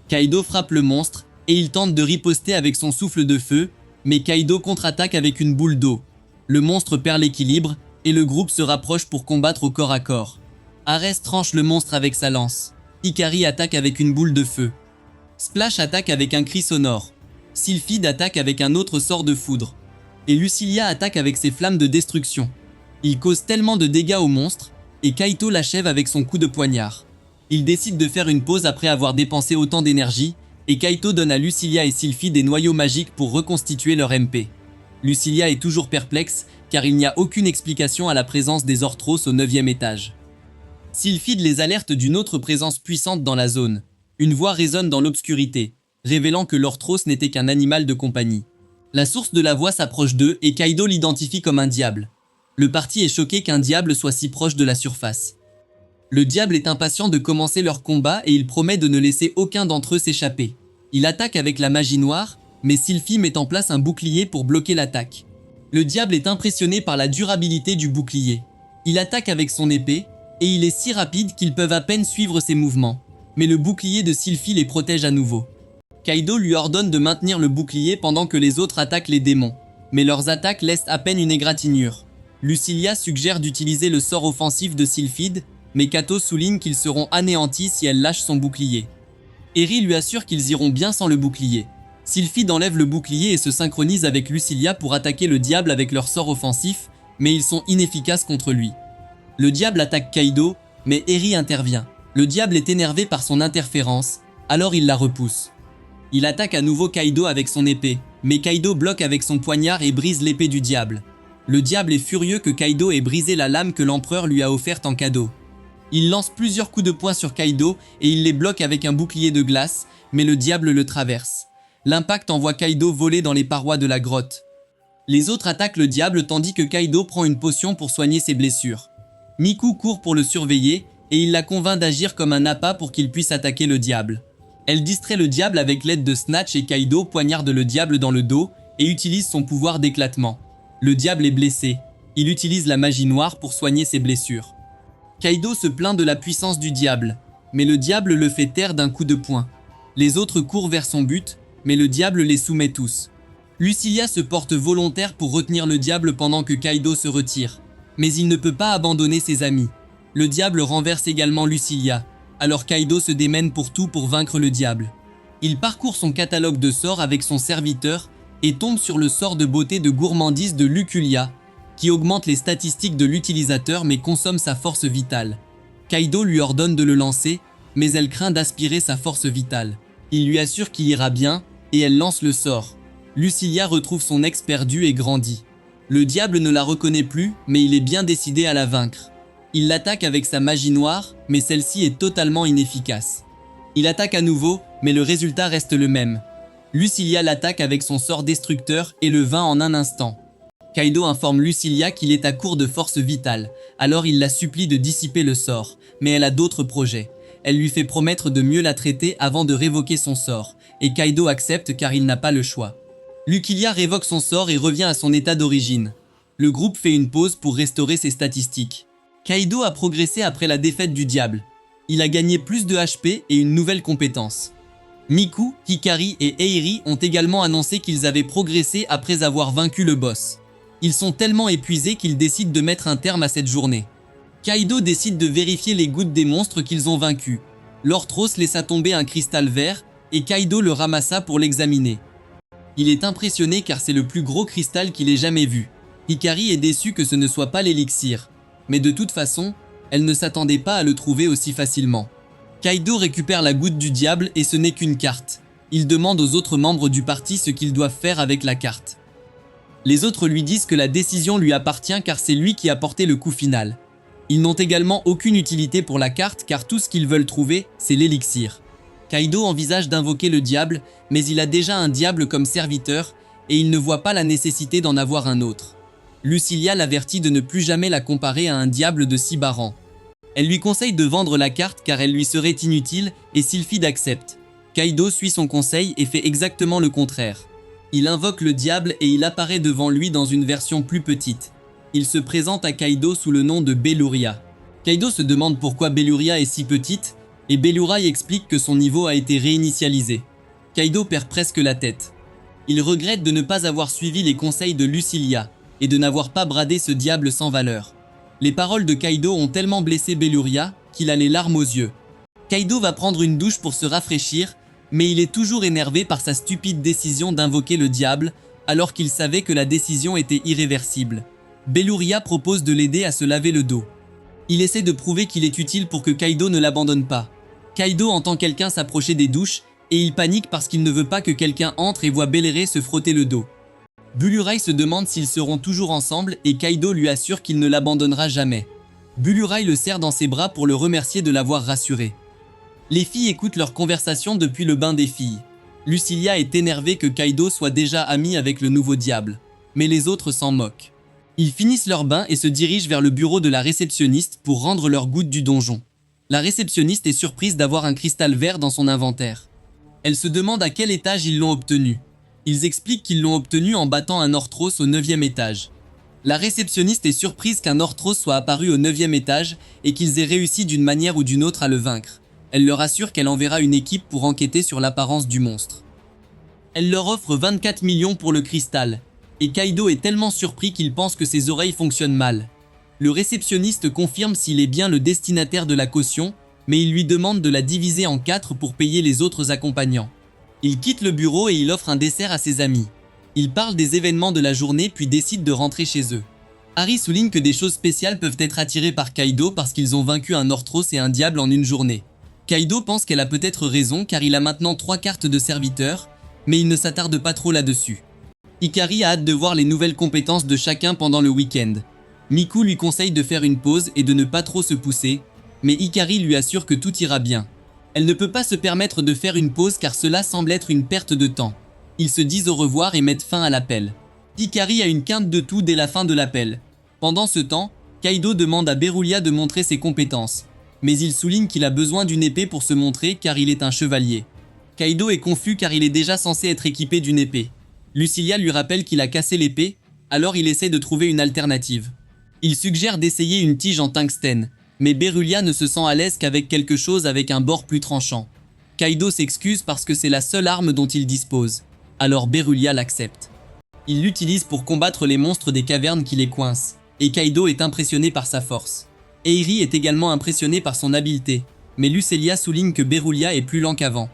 Kaido frappe le monstre et il tente de riposter avec son souffle de feu, mais Kaido contre-attaque avec une boule d'eau. Le monstre perd l'équilibre et le groupe se rapproche pour combattre au corps à corps. Ares tranche le monstre avec sa lance. Hikari attaque avec une boule de feu. Splash attaque avec un cri sonore. Sylphide attaque avec un autre sort de foudre. Et Lucilia attaque avec ses flammes de destruction. Il cause tellement de dégâts au monstre, et Kaito l'achève avec son coup de poignard. Il décide de faire une pause après avoir dépensé autant d'énergie, et Kaito donne à Lucilia et Sylphide des noyaux magiques pour reconstituer leur MP. Lucilia est toujours perplexe, car il n'y a aucune explication à la présence des Orthros au 9e étage. Sylphide les alerte d'une autre présence puissante dans la zone. Une voix résonne dans l'obscurité, révélant que l'Orthros n'était qu'un animal de compagnie. La source de la voix s'approche d'eux et Kaido l'identifie comme un diable. Le parti est choqué qu'un diable soit si proche de la surface. Le diable est impatient de commencer leur combat et il promet de ne laisser aucun d'entre eux s'échapper. Il attaque avec la magie noire, mais Sylphie met en place un bouclier pour bloquer l'attaque. Le diable est impressionné par la durabilité du bouclier. Il attaque avec son épée, et il est si rapide qu'ils peuvent à peine suivre ses mouvements. Mais le bouclier de Sylphie les protège à nouveau. Kaido lui ordonne de maintenir le bouclier pendant que les autres attaquent les démons. Mais leurs attaques laissent à peine une égratignure. Lucilia suggère d'utiliser le sort offensif de Sylphide, mais Kato souligne qu'ils seront anéantis si elle lâche son bouclier. Eri lui assure qu'ils iront bien sans le bouclier. Sylphide enlève le bouclier et se synchronise avec Lucilia pour attaquer le diable avec leur sort offensif, mais ils sont inefficaces contre lui. Le diable attaque Kaido, mais Eri intervient. Le diable est énervé par son interférence, alors il la repousse. Il attaque à nouveau Kaido avec son épée, mais Kaido bloque avec son poignard et brise l'épée du diable. Le diable est furieux que Kaido ait brisé la lame que l'empereur lui a offerte en cadeau. Il lance plusieurs coups de poing sur Kaido et il les bloque avec un bouclier de glace, mais le diable le traverse. L'impact envoie Kaido voler dans les parois de la grotte. Les autres attaquent le diable tandis que Kaido prend une potion pour soigner ses blessures. Miku court pour le surveiller et il la convainc d'agir comme un appât pour qu'il puisse attaquer le diable. Elle distrait le diable avec l'aide de Snatch et Kaido poignarde le diable dans le dos et utilise son pouvoir d'éclatement. Le diable est blessé. Il utilise la magie noire pour soigner ses blessures. Kaido se plaint de la puissance du diable, mais le diable le fait taire d'un coup de poing. Les autres courent vers son but, mais le diable les soumet tous. Lucilia se porte volontaire pour retenir le diable pendant que Kaido se retire, mais il ne peut pas abandonner ses amis. Le diable renverse également Lucilia, alors Kaido se démène pour tout pour vaincre le diable. Il parcourt son catalogue de sorts avec son serviteur et tombe sur le sort de beauté de gourmandise de Luculia, qui augmente les statistiques de l'utilisateur mais consomme sa force vitale. Kaido lui ordonne de le lancer, mais elle craint d'aspirer sa force vitale. Il lui assure qu'il ira bien, et elle lance le sort. Lucilia retrouve son ex perdu et grandit. Le diable ne la reconnaît plus, mais il est bien décidé à la vaincre. Il l'attaque avec sa magie noire, mais celle-ci est totalement inefficace. Il attaque à nouveau, mais le résultat reste le même. Lucilia l'attaque avec son sort destructeur et le vainc en un instant. Kaido informe Lucilia qu'il est à court de force vitale, alors il la supplie de dissiper le sort, mais elle a d'autres projets. Elle lui fait promettre de mieux la traiter avant de révoquer son sort, et Kaido accepte car il n'a pas le choix. Lucilia révoque son sort et revient à son état d'origine. Le groupe fait une pause pour restaurer ses statistiques. Kaido a progressé après la défaite du diable. Il a gagné plus de HP et une nouvelle compétence. Miku, Hikari et Eiri ont également annoncé qu'ils avaient progressé après avoir vaincu le boss. Ils sont tellement épuisés qu'ils décident de mettre un terme à cette journée. Kaido décide de vérifier les gouttes des monstres qu'ils ont vaincus. Lorthros laissa tomber un cristal vert et Kaido le ramassa pour l'examiner. Il est impressionné car c'est le plus gros cristal qu'il ait jamais vu. Hikari est déçue que ce ne soit pas l'élixir. Mais de toute façon, elle ne s'attendait pas à le trouver aussi facilement. Kaido récupère la goutte du diable et ce n'est qu'une carte. Il demande aux autres membres du parti ce qu'ils doivent faire avec la carte. Les autres lui disent que la décision lui appartient car c'est lui qui a porté le coup final. Ils n'ont également aucune utilité pour la carte car tout ce qu'ils veulent trouver, c'est l'élixir. Kaido envisage d'invoquer le diable, mais il a déjà un diable comme serviteur et il ne voit pas la nécessité d'en avoir un autre. Lucilia l'avertit de ne plus jamais la comparer à un diable de si bas rang. Elle lui conseille de vendre la carte car elle lui serait inutile et Sylphide accepte. Kaido suit son conseil et fait exactement le contraire. Il invoque le diable et il apparaît devant lui dans une version plus petite. Il se présente à Kaido sous le nom de Belluria. Kaido se demande pourquoi Belluria est si petite et Bellurai explique que son niveau a été réinitialisé. Kaido perd presque la tête. Il regrette de ne pas avoir suivi les conseils de Lucilia et de n'avoir pas bradé ce diable sans valeur. Les paroles de Kaido ont tellement blessé Belluria qu'il a les larmes aux yeux. Kaido va prendre une douche pour se rafraîchir, mais il est toujours énervé par sa stupide décision d'invoquer le diable alors qu'il savait que la décision était irréversible. Belluria propose de l'aider à se laver le dos. Il essaie de prouver qu'il est utile pour que Kaido ne l'abandonne pas. Kaido entend quelqu'un s'approcher des douches et il panique parce qu'il ne veut pas que quelqu'un entre et voit Bellurai se frotter le dos. Bellurai se demande s'ils seront toujours ensemble et Kaido lui assure qu'il ne l'abandonnera jamais. Bellurai le serre dans ses bras pour le remercier de l'avoir rassuré. Les filles écoutent leur conversation depuis le bain des filles. Lucilia est énervée que Kaido soit déjà ami avec le nouveau diable, mais les autres s'en moquent. Ils finissent leur bain et se dirigent vers le bureau de la réceptionniste pour rendre leur goutte du donjon. La réceptionniste est surprise d'avoir un cristal vert dans son inventaire. Elle se demande à quel étage ils l'ont obtenu. Ils expliquent qu'ils l'ont obtenu en battant un Orthros au 9e étage. La réceptionniste est surprise qu'un Orthros soit apparu au 9e étage et qu'ils aient réussi d'une manière ou d'une autre à le vaincre. Elle leur assure qu'elle enverra une équipe pour enquêter sur l'apparence du monstre. Elle leur offre 24 millions pour le cristal, et Kaido est tellement surpris qu'il pense que ses oreilles fonctionnent mal. Le réceptionniste confirme s'il est bien le destinataire de la caution, mais il lui demande de la diviser en 4 pour payer les autres accompagnants. Il quitte le bureau et il offre un dessert à ses amis. Il parle des événements de la journée puis décide de rentrer chez eux. Harry souligne que des choses spéciales peuvent être attirées par Kaido parce qu'ils ont vaincu un Orthros et un diable en une journée. Kaido pense qu'elle a peut-être raison car il a maintenant 3 cartes de serviteur, mais il ne s'attarde pas trop là-dessus. Ikari a hâte de voir les nouvelles compétences de chacun pendant le week-end. Miku lui conseille de faire une pause et de ne pas trop se pousser, mais Ikari lui assure que tout ira bien. Elle ne peut pas se permettre de faire une pause car cela semble être une perte de temps. Ils se disent au revoir et mettent fin à l'appel. Ikari a une quinte de tout dès la fin de l'appel. Pendant ce temps, Kaido demande à Berulia de montrer ses compétences, mais il souligne qu'il a besoin d'une épée pour se montrer car il est un chevalier. Kaido est confus car il est déjà censé être équipé d'une épée. Lucilia lui rappelle qu'il a cassé l'épée, alors il essaie de trouver une alternative. Il suggère d'essayer une tige en tungstène, mais Berulia ne se sent à l'aise qu'avec quelque chose avec un bord plus tranchant. Kaido s'excuse parce que c'est la seule arme dont il dispose, alors Berulia l'accepte. Il l'utilise pour combattre les monstres des cavernes qui les coincent, et Kaido est impressionné par sa force. Eiri est également impressionné par son habileté, mais Lucilia souligne que Berulia est plus lent qu'avant.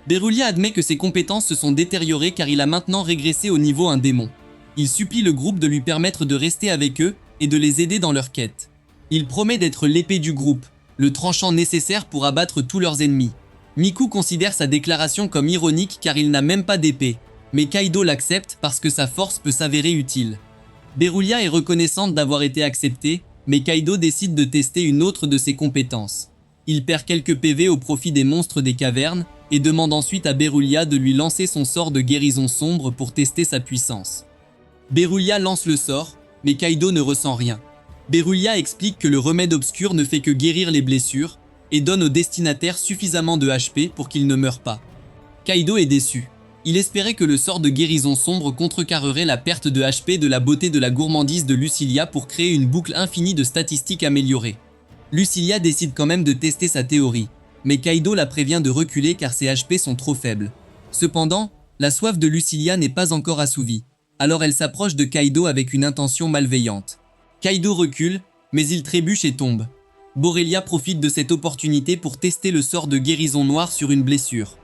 Berulia admet que ses compétences se sont détériorées car il a maintenant régressé au niveau un démon. Il supplie le groupe de lui permettre de rester avec eux et de les aider dans leur quête. Il promet d'être l'épée du groupe, le tranchant nécessaire pour abattre tous leurs ennemis. Miku considère sa déclaration comme ironique car il n'a même pas d'épée, mais Kaido l'accepte parce que sa force peut s'avérer utile. Berulia est reconnaissante d'avoir été acceptée, mais Kaido décide de tester une autre de ses compétences. Il perd quelques PV au profit des monstres des cavernes et demande ensuite à Berulia de lui lancer son sort de guérison sombre pour tester sa puissance. Berulia lance le sort, mais Kaido ne ressent rien. Berulia explique que le remède obscur ne fait que guérir les blessures et donne au destinataire suffisamment de HP pour qu'il ne meure pas. Kaido est déçu. Il espérait que le sort de guérison sombre contrecarrerait la perte de HP de la beauté de la gourmandise de Lucilia pour créer une boucle infinie de statistiques améliorées. Lucilia décide quand même de tester sa théorie, mais Kaido la prévient de reculer car ses HP sont trop faibles. Cependant, la soif de Lucilia n'est pas encore assouvie, alors elle s'approche de Kaido avec une intention malveillante. Kaido recule, mais il trébuche et tombe. Borrelia profite de cette opportunité pour tester le sort de guérison noire sur une blessure.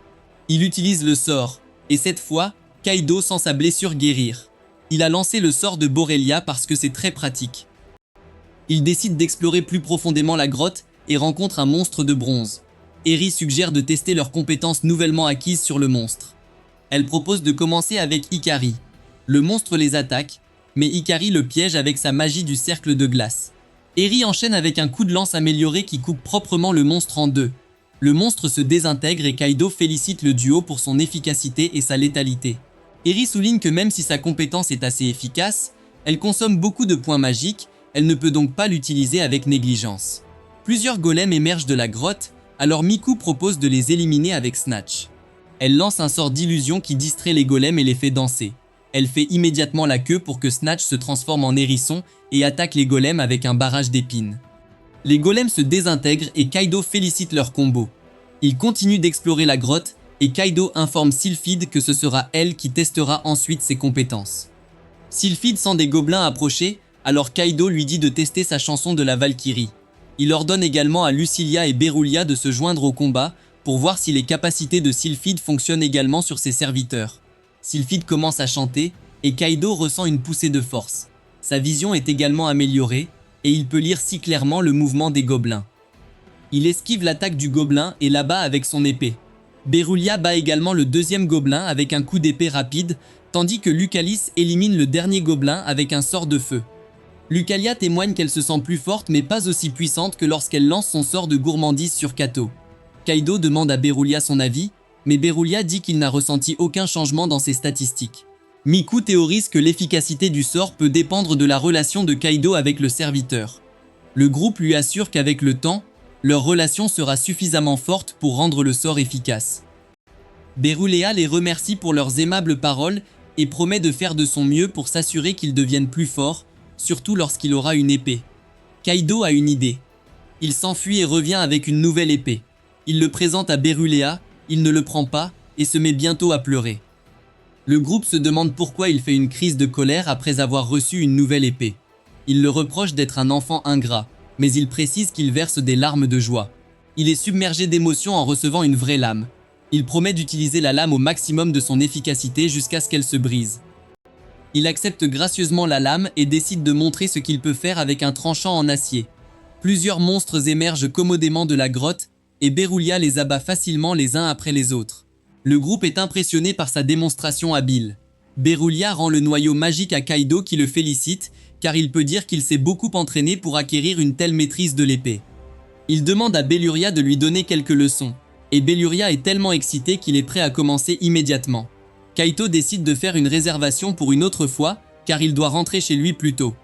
Il utilise le sort, et cette fois, Kaido sent sa blessure guérir. Il a lancé le sort de Borrelia parce que c'est très pratique. Il décide d'explorer plus profondément la grotte et rencontre un monstre de bronze. Eri suggère de tester leurs compétences nouvellement acquises sur le monstre. Elle propose de commencer avec Ikari. Le monstre les attaque, mais Ikari le piège avec sa magie du cercle de glace. Eri enchaîne avec un coup de lance amélioré qui coupe proprement le monstre en deux. Le monstre se désintègre et Kaido félicite le duo pour son efficacité et sa létalité. Eri souligne que même si sa compétence est assez efficace, elle consomme beaucoup de points magiques, elle ne peut donc pas l'utiliser avec négligence. Plusieurs golems émergent de la grotte, alors Miku propose de les éliminer avec Snatch. Elle lance un sort d'illusion qui distrait les golems et les fait danser. Elle fait immédiatement la queue pour que Snatch se transforme en hérisson et attaque les golems avec un barrage d'épines. Les golems se désintègrent et Kaido félicite leur combo. Il continue d'explorer la grotte et Kaido informe Sylphide que ce sera elle qui testera ensuite ses compétences. Sylphide sent des gobelins approcher, alors Kaido lui dit de tester sa chanson de la Valkyrie. Il ordonne également à Lucilia et Berulia de se joindre au combat pour voir si les capacités de Sylphide fonctionnent également sur ses serviteurs. Sylphide commence à chanter et Kaido ressent une poussée de force. Sa vision est également améliorée et il peut lire si clairement le mouvement des gobelins. Il esquive l'attaque du gobelin et l'abat avec son épée. Berulia bat également le deuxième gobelin avec un coup d'épée rapide, tandis que Lucalis élimine le dernier gobelin avec un sort de feu. Lucalia témoigne qu'elle se sent plus forte mais pas aussi puissante que lorsqu'elle lance son sort de gourmandise sur Kato. Kaido demande à Berulia son avis, mais Berulia dit qu'il n'a ressenti aucun changement dans ses statistiques. Miku théorise que l'efficacité du sort peut dépendre de la relation de Kaido avec le serviteur. Le groupe lui assure qu'avec le temps, leur relation sera suffisamment forte pour rendre le sort efficace. Berulea les remercie pour leurs aimables paroles et promet de faire de son mieux pour s'assurer qu'ils deviennent plus forts, surtout lorsqu'il aura une épée. Kaido a une idée. Il s'enfuit et revient avec une nouvelle épée. Il le présente à Berulea, il ne le prend pas et se met bientôt à pleurer. Le groupe se demande pourquoi il fait une crise de colère après avoir reçu une nouvelle épée. Il le reproche d'être un enfant ingrat, mais il précise qu'il verse des larmes de joie. Il est submergé d'émotions en recevant une vraie lame. Il promet d'utiliser la lame au maximum de son efficacité jusqu'à ce qu'elle se brise. Il accepte gracieusement la lame et décide de montrer ce qu'il peut faire avec un tranchant en acier. Plusieurs monstres émergent commodément de la grotte et Berulea les abat facilement les uns après les autres. Le groupe est impressionné par sa démonstration habile. Berulea rend le noyau magique à Kaido qui le félicite car il peut dire qu'il s'est beaucoup entraîné pour acquérir une telle maîtrise de l'épée. Il demande à Belluria de lui donner quelques leçons, et Belluria est tellement excité qu'il est prêt à commencer immédiatement. Kaito décide de faire une réservation pour une autre fois, car il doit rentrer chez lui plus tôt.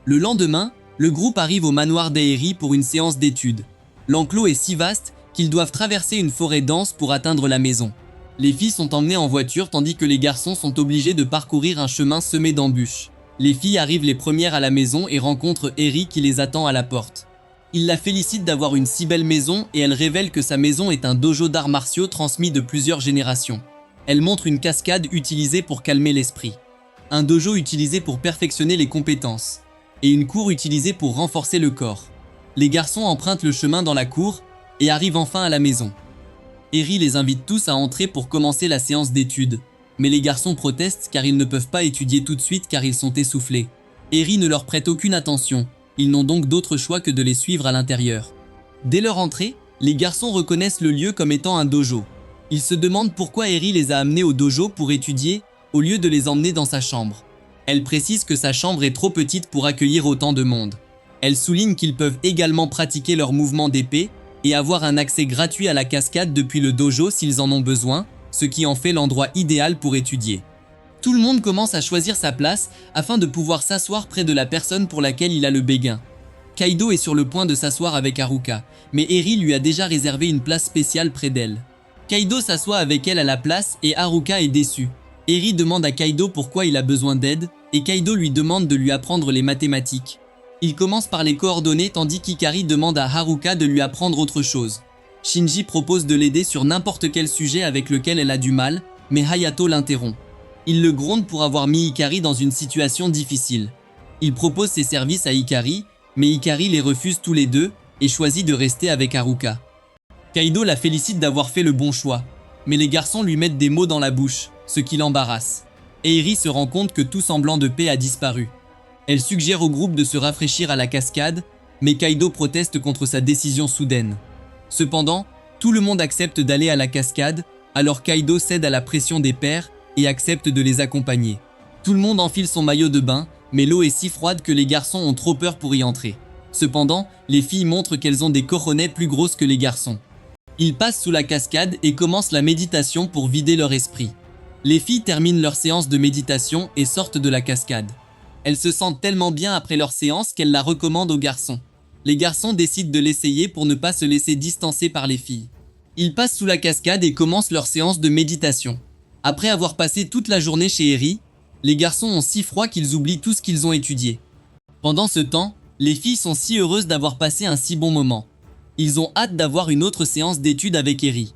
Le lendemain, le groupe arrive au manoir d'Aeri pour une séance d'études. L'enclos est si vaste qu'ils doivent traverser une forêt dense pour atteindre la maison. Les filles sont emmenées en voiture tandis que les garçons sont obligés de parcourir un chemin semé d'embûches. Les filles arrivent les premières à la maison et rencontrent Eri qui les attend à la porte. Il la félicite d'avoir une si belle maison et elle révèle que sa maison est un dojo d'arts martiaux transmis de plusieurs générations. Elle montre une cascade utilisée pour calmer l'esprit, un dojo utilisé pour perfectionner les compétences, et une cour utilisée pour renforcer le corps. Les garçons empruntent le chemin dans la cour et arrivent enfin à la maison. Eri les invite tous à entrer pour commencer la séance d'études. Mais les garçons protestent car ils ne peuvent pas étudier tout de suite car ils sont essoufflés. Eri ne leur prête aucune attention, ils n'ont donc d'autre choix que de les suivre à l'intérieur. Dès leur entrée, les garçons reconnaissent le lieu comme étant un dojo. Ils se demandent pourquoi Eri les a amenés au dojo pour étudier, au lieu de les emmener dans sa chambre. Elle précise que sa chambre est trop petite pour accueillir autant de monde. Elle souligne qu'ils peuvent également pratiquer leurs mouvements d'épée et avoir un accès gratuit à la cascade depuis le dojo s'ils en ont besoin, ce qui en fait l'endroit idéal pour étudier. Tout le monde commence à choisir sa place afin de pouvoir s'asseoir près de la personne pour laquelle il a le béguin. Kaido est sur le point de s'asseoir avec Haruka, mais Eri lui a déjà réservé une place spéciale près d'elle. Kaido s'assoit avec elle à la place et Haruka est déçue. Eri demande à Kaido pourquoi il a besoin d'aide et Kaido lui demande de lui apprendre les mathématiques. Il commence par les coordonnées tandis qu'Ikari demande à Haruka de lui apprendre autre chose. Shinji propose de l'aider sur n'importe quel sujet avec lequel elle a du mal, mais Hayato l'interrompt. Il le gronde pour avoir mis Ikari dans une situation difficile. Il propose ses services à Ikari, mais Ikari les refuse tous les deux et choisit de rester avec Haruka. Kaido la félicite d'avoir fait le bon choix, mais les garçons lui mettent des mots dans la bouche, ce qui l'embarrasse. Eri se rend compte que tout semblant de paix a disparu. Elle suggère au groupe de se rafraîchir à la cascade, mais Kaido proteste contre sa décision soudaine. Cependant, tout le monde accepte d'aller à la cascade, alors Kaido cède à la pression des pairs et accepte de les accompagner. Tout le monde enfile son maillot de bain, mais l'eau est si froide que les garçons ont trop peur pour y entrer. Cependant, les filles montrent qu'elles ont des coronets plus grosses que les garçons. Ils passent sous la cascade et commencent la méditation pour vider leur esprit. Les filles terminent leur séance de méditation et sortent de la cascade. Elles se sentent tellement bien après leur séance qu'elles la recommandent aux garçons. Les garçons décident de l'essayer pour ne pas se laisser distancer par les filles. Ils passent sous la cascade et commencent leur séance de méditation. Après avoir passé toute la journée chez Eri, les garçons ont si froid qu'ils oublient tout ce qu'ils ont étudié. Pendant ce temps, les filles sont si heureuses d'avoir passé un si bon moment. Ils ont hâte d'avoir une autre séance d'études avec Eri.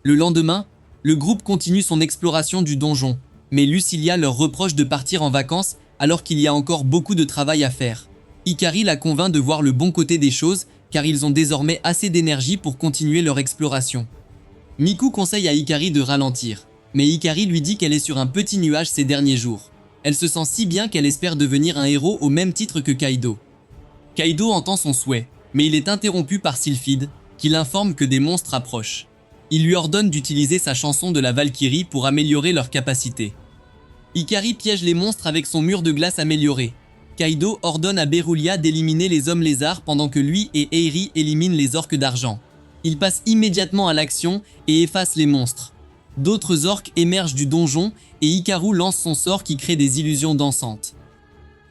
Le lendemain, le groupe continue son exploration du donjon, mais Lucilia leur reproche de partir en vacances alors qu'il y a encore beaucoup de travail à faire. Ikari la convainc de voir le bon côté des choses car ils ont désormais assez d'énergie pour continuer leur exploration. Miku conseille à Ikari de ralentir, mais Ikari lui dit qu'elle est sur un petit nuage ces derniers jours. Elle se sent si bien qu'elle espère devenir un héros au même titre que Kaido. Kaido entend son souhait, mais il est interrompu par Sylphide, qui l'informe que des monstres approchent. Il lui ordonne d'utiliser sa chanson de la Valkyrie pour améliorer leurs capacités. Ikari piège les monstres avec son mur de glace amélioré. Kaido ordonne à Berulea d'éliminer les hommes lézards pendant que lui et Eri éliminent les orques d'argent. Il passe immédiatement à l'action et efface les monstres. D'autres orques émergent du donjon et Hikaru lance son sort qui crée des illusions dansantes.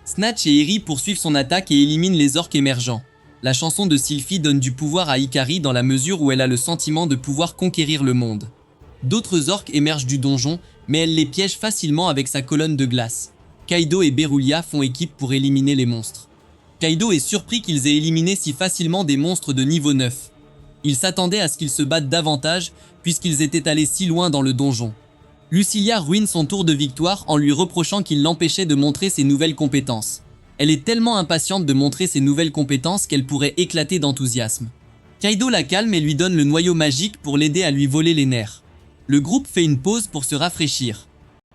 Snatch et Eri poursuivent son attaque et éliminent les orques émergents. La chanson de Sylphie donne du pouvoir à Hikari dans la mesure où elle a le sentiment de pouvoir conquérir le monde. D'autres orques émergent du donjon, mais elle les piège facilement avec sa colonne de glace. Kaido et Berulia font équipe pour éliminer les monstres. Kaido est surpris qu'ils aient éliminé si facilement des monstres de niveau 9. Il s'attendait à ce qu'ils se battent davantage, puisqu'ils étaient allés si loin dans le donjon. Lucilia ruine son tour de victoire en lui reprochant qu'il l'empêchait de montrer ses nouvelles compétences. Elle est tellement impatiente de montrer ses nouvelles compétences qu'elle pourrait éclater d'enthousiasme. Kaido la calme et lui donne le noyau magique pour l'aider à lui voler les nerfs. Le groupe fait une pause pour se rafraîchir.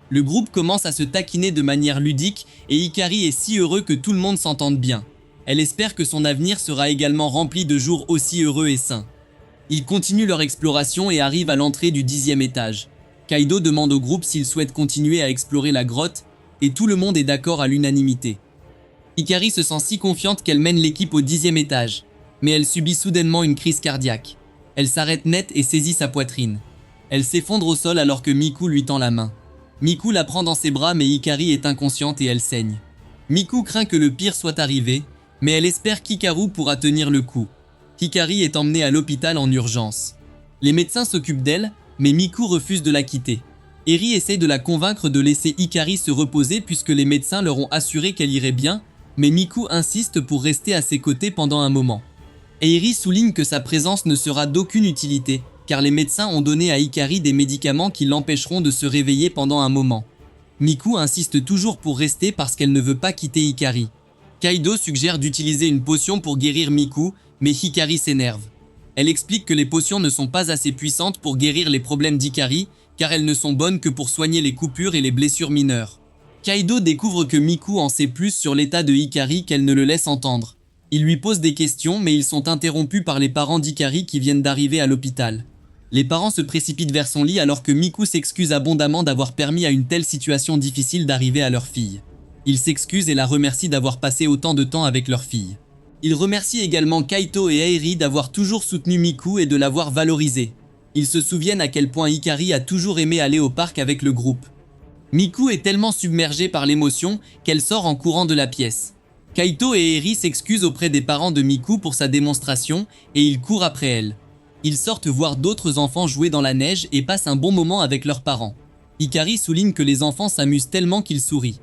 Le groupe commence à se taquiner de manière ludique et Hikari est si heureux que tout le monde s'entende bien. Elle espère que son avenir sera également rempli de jours aussi heureux et sains. Ils continuent leur exploration et arrivent à l'entrée du 10e étage. Kaido demande au groupe s'il souhaite continuer à explorer la grotte et tout le monde est d'accord à l'unanimité. Hikari se sent si confiante qu'elle mène l'équipe au 10e étage, mais elle subit soudainement une crise cardiaque. Elle s'arrête net et saisit sa poitrine. Elle s'effondre au sol alors que Miku lui tend la main. Miku la prend dans ses bras mais Hikari est inconsciente et elle saigne. Miku craint que le pire soit arrivé, mais elle espère qu'Hikaru pourra tenir le coup. Hikari est emmenée à l'hôpital en urgence. Les médecins s'occupent d'elle, mais Miku refuse de la quitter. Eri essaie de la convaincre de laisser Hikari se reposer puisque les médecins leur ont assuré qu'elle irait bien, mais Miku insiste pour rester à ses côtés pendant un moment. Eri souligne que sa présence ne sera d'aucune utilité, car les médecins ont donné à Hikari des médicaments qui l'empêcheront de se réveiller pendant un moment. Miku insiste toujours pour rester parce qu'elle ne veut pas quitter Hikari. Kaido suggère d'utiliser une potion pour guérir Miku, mais Hikari s'énerve. Elle explique que les potions ne sont pas assez puissantes pour guérir les problèmes d'Hikari, car elles ne sont bonnes que pour soigner les coupures et les blessures mineures. Kaido découvre que Miku en sait plus sur l'état de Hikari qu'elle ne le laisse entendre. Il lui pose des questions mais ils sont interrompus par les parents d'Hikari qui viennent d'arriver à l'hôpital. Les parents se précipitent vers son lit alors que Miku s'excuse abondamment d'avoir permis à une telle situation difficile d'arriver à leur fille. Ils s'excusent et la remercient d'avoir passé autant de temps avec leur fille. Ils remercient également Kaito et Airi d'avoir toujours soutenu Miku et de l'avoir valorisé. Ils se souviennent à quel point Hikari a toujours aimé aller au parc avec le groupe. Miku est tellement submergée par l'émotion qu'elle sort en courant de la pièce. Kaito et Airi s'excusent auprès des parents de Miku pour sa démonstration et ils courent après elle. Ils sortent voir d'autres enfants jouer dans la neige et passent un bon moment avec leurs parents. Hikari souligne que les enfants s'amusent tellement qu'ils sourient.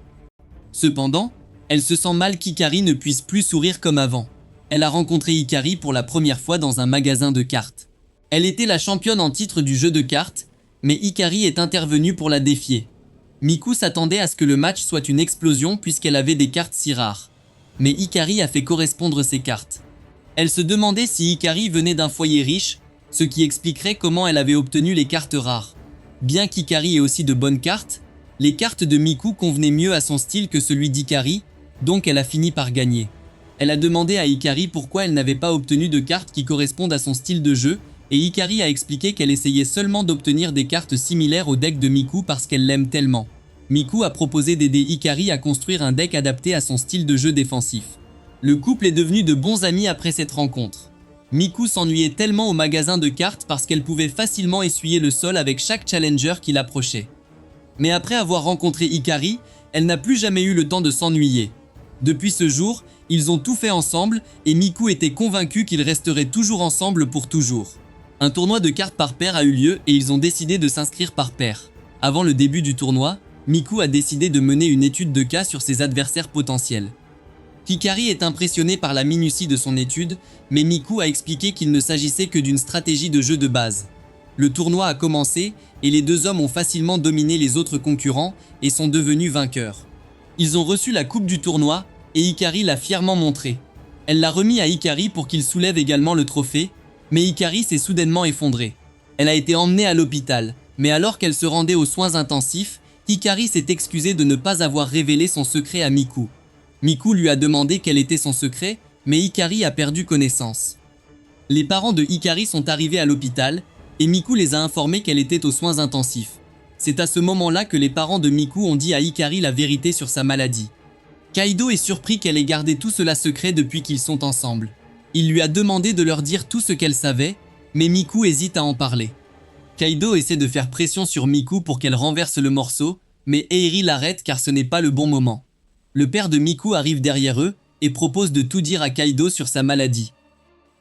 Cependant, elle se sent mal qu'Hikari ne puisse plus sourire comme avant. Elle a rencontré Hikari pour la première fois dans un magasin de cartes. Elle était la championne en titre du jeu de cartes, mais Hikari est intervenue pour la défier. Miku s'attendait à ce que le match soit une explosion puisqu'elle avait des cartes si rares. Mais Hikari a fait correspondre ses cartes. Elle se demandait si Hikari venait d'un foyer riche, ce qui expliquerait comment elle avait obtenu les cartes rares. Bien qu'Hikari ait aussi de bonnes cartes, les cartes de Miku convenaient mieux à son style que celui d'Hikari, donc elle a fini par gagner. Elle a demandé à Hikari pourquoi elle n'avait pas obtenu de cartes qui correspondent à son style de jeu, et Hikari a expliqué qu'elle essayait seulement d'obtenir des cartes similaires au deck de Miku parce qu'elle l'aime tellement. Miku a proposé d'aider Hikari à construire un deck adapté à son style de jeu défensif. Le couple est devenu de bons amis après cette rencontre. Miku s'ennuyait tellement au magasin de cartes parce qu'elle pouvait facilement essuyer le sol avec chaque challenger qui l'approchait. Mais après avoir rencontré Hikari, elle n'a plus jamais eu le temps de s'ennuyer. Depuis ce jour, ils ont tout fait ensemble et Miku était convaincue qu'ils resteraient toujours ensemble pour toujours. Un tournoi de cartes par paire a eu lieu et ils ont décidé de s'inscrire par paire. Avant le début du tournoi, Miku a décidé de mener une étude de cas sur ses adversaires potentiels. Hikari est impressionné par la minutie de son étude, mais Miku a expliqué qu'il ne s'agissait que d'une stratégie de jeu de base. Le tournoi a commencé et les deux hommes ont facilement dominé les autres concurrents et sont devenus vainqueurs. Ils ont reçu la coupe du tournoi et Hikari l'a fièrement montrée. Elle l'a remis à Hikari pour qu'il soulève également le trophée, mais Hikari s'est soudainement effondrée. Elle a été emmenée à l'hôpital, mais alors qu'elle se rendait aux soins intensifs, Hikari s'est excusée de ne pas avoir révélé son secret à Miku. Miku lui a demandé quel était son secret, mais Hikari a perdu connaissance. Les parents de Hikari sont arrivés à l'hôpital, et Miku les a informés qu'elle était aux soins intensifs. C'est à ce moment-là que les parents de Miku ont dit à Hikari la vérité sur sa maladie. Kaido est surpris qu'elle ait gardé tout cela secret depuis qu'ils sont ensemble. Il lui a demandé de leur dire tout ce qu'elle savait, mais Miku hésite à en parler. Kaido essaie de faire pression sur Miku pour qu'elle renverse le morceau, mais Eiri l'arrête car ce n'est pas le bon moment. Le père de Miku arrive derrière eux et propose de tout dire à Kaido sur sa maladie.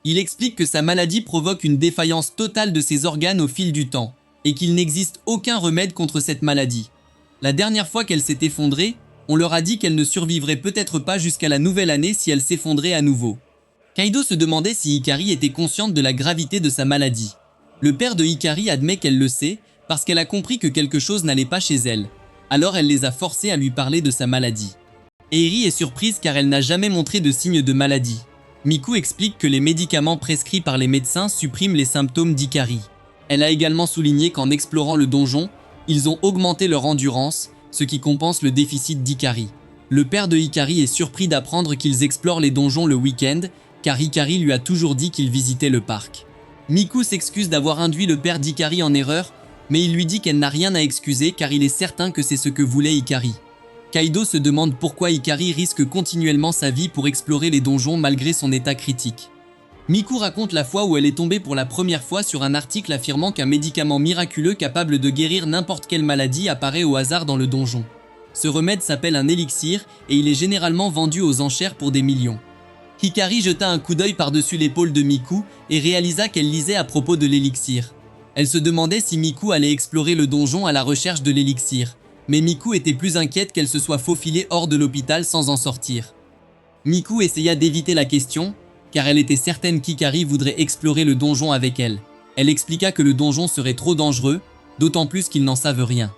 Il explique que sa maladie provoque une défaillance totale de ses organes au fil du temps, et qu'il n'existe aucun remède contre cette maladie. La dernière fois qu'elle s'est effondrée, on leur a dit qu'elle ne survivrait peut-être pas jusqu'à la nouvelle année si elle s'effondrait à nouveau. Kaido se demandait si Hikari était consciente de la gravité de sa maladie. Le père de Hikari admet qu'elle le sait, parce qu'elle a compris que quelque chose n'allait pas chez elle. Alors elle les a forcés à lui parler de sa maladie. Eri est surprise car elle n'a jamais montré de signes de maladie. Miku explique que les médicaments prescrits par les médecins suppriment les symptômes d'Hikari. Elle a également souligné qu'en explorant le donjon, ils ont augmenté leur endurance, ce qui compense le déficit d'Hikari. Le père de Hikari est surpris d'apprendre qu'ils explorent les donjons le week-end, car Hikari lui a toujours dit qu'il visitait le parc. Miku s'excuse d'avoir induit le père d'Hikari en erreur, mais il lui dit qu'elle n'a rien à excuser car il est certain que c'est ce que voulait Hikari. Kaido se demande pourquoi Hikari risque continuellement sa vie pour explorer les donjons malgré son état critique. Miku raconte la fois où elle est tombée pour la première fois sur un article affirmant qu'un médicament miraculeux capable de guérir n'importe quelle maladie apparaît au hasard dans le donjon. Ce remède s'appelle un élixir et il est généralement vendu aux enchères pour des millions. Hikari jeta un coup d'œil par-dessus l'épaule de Miku et réalisa qu'elle lisait à propos de l'élixir. Elle se demandait si Miku allait explorer le donjon à la recherche de l'élixir, mais Miku était plus inquiète qu'elle se soit faufilée hors de l'hôpital sans en sortir. Miku essaya d'éviter la question, car elle était certaine qu'Hikari voudrait explorer le donjon avec elle. Elle expliqua que le donjon serait trop dangereux, d'autant plus qu'ils n'en savent rien.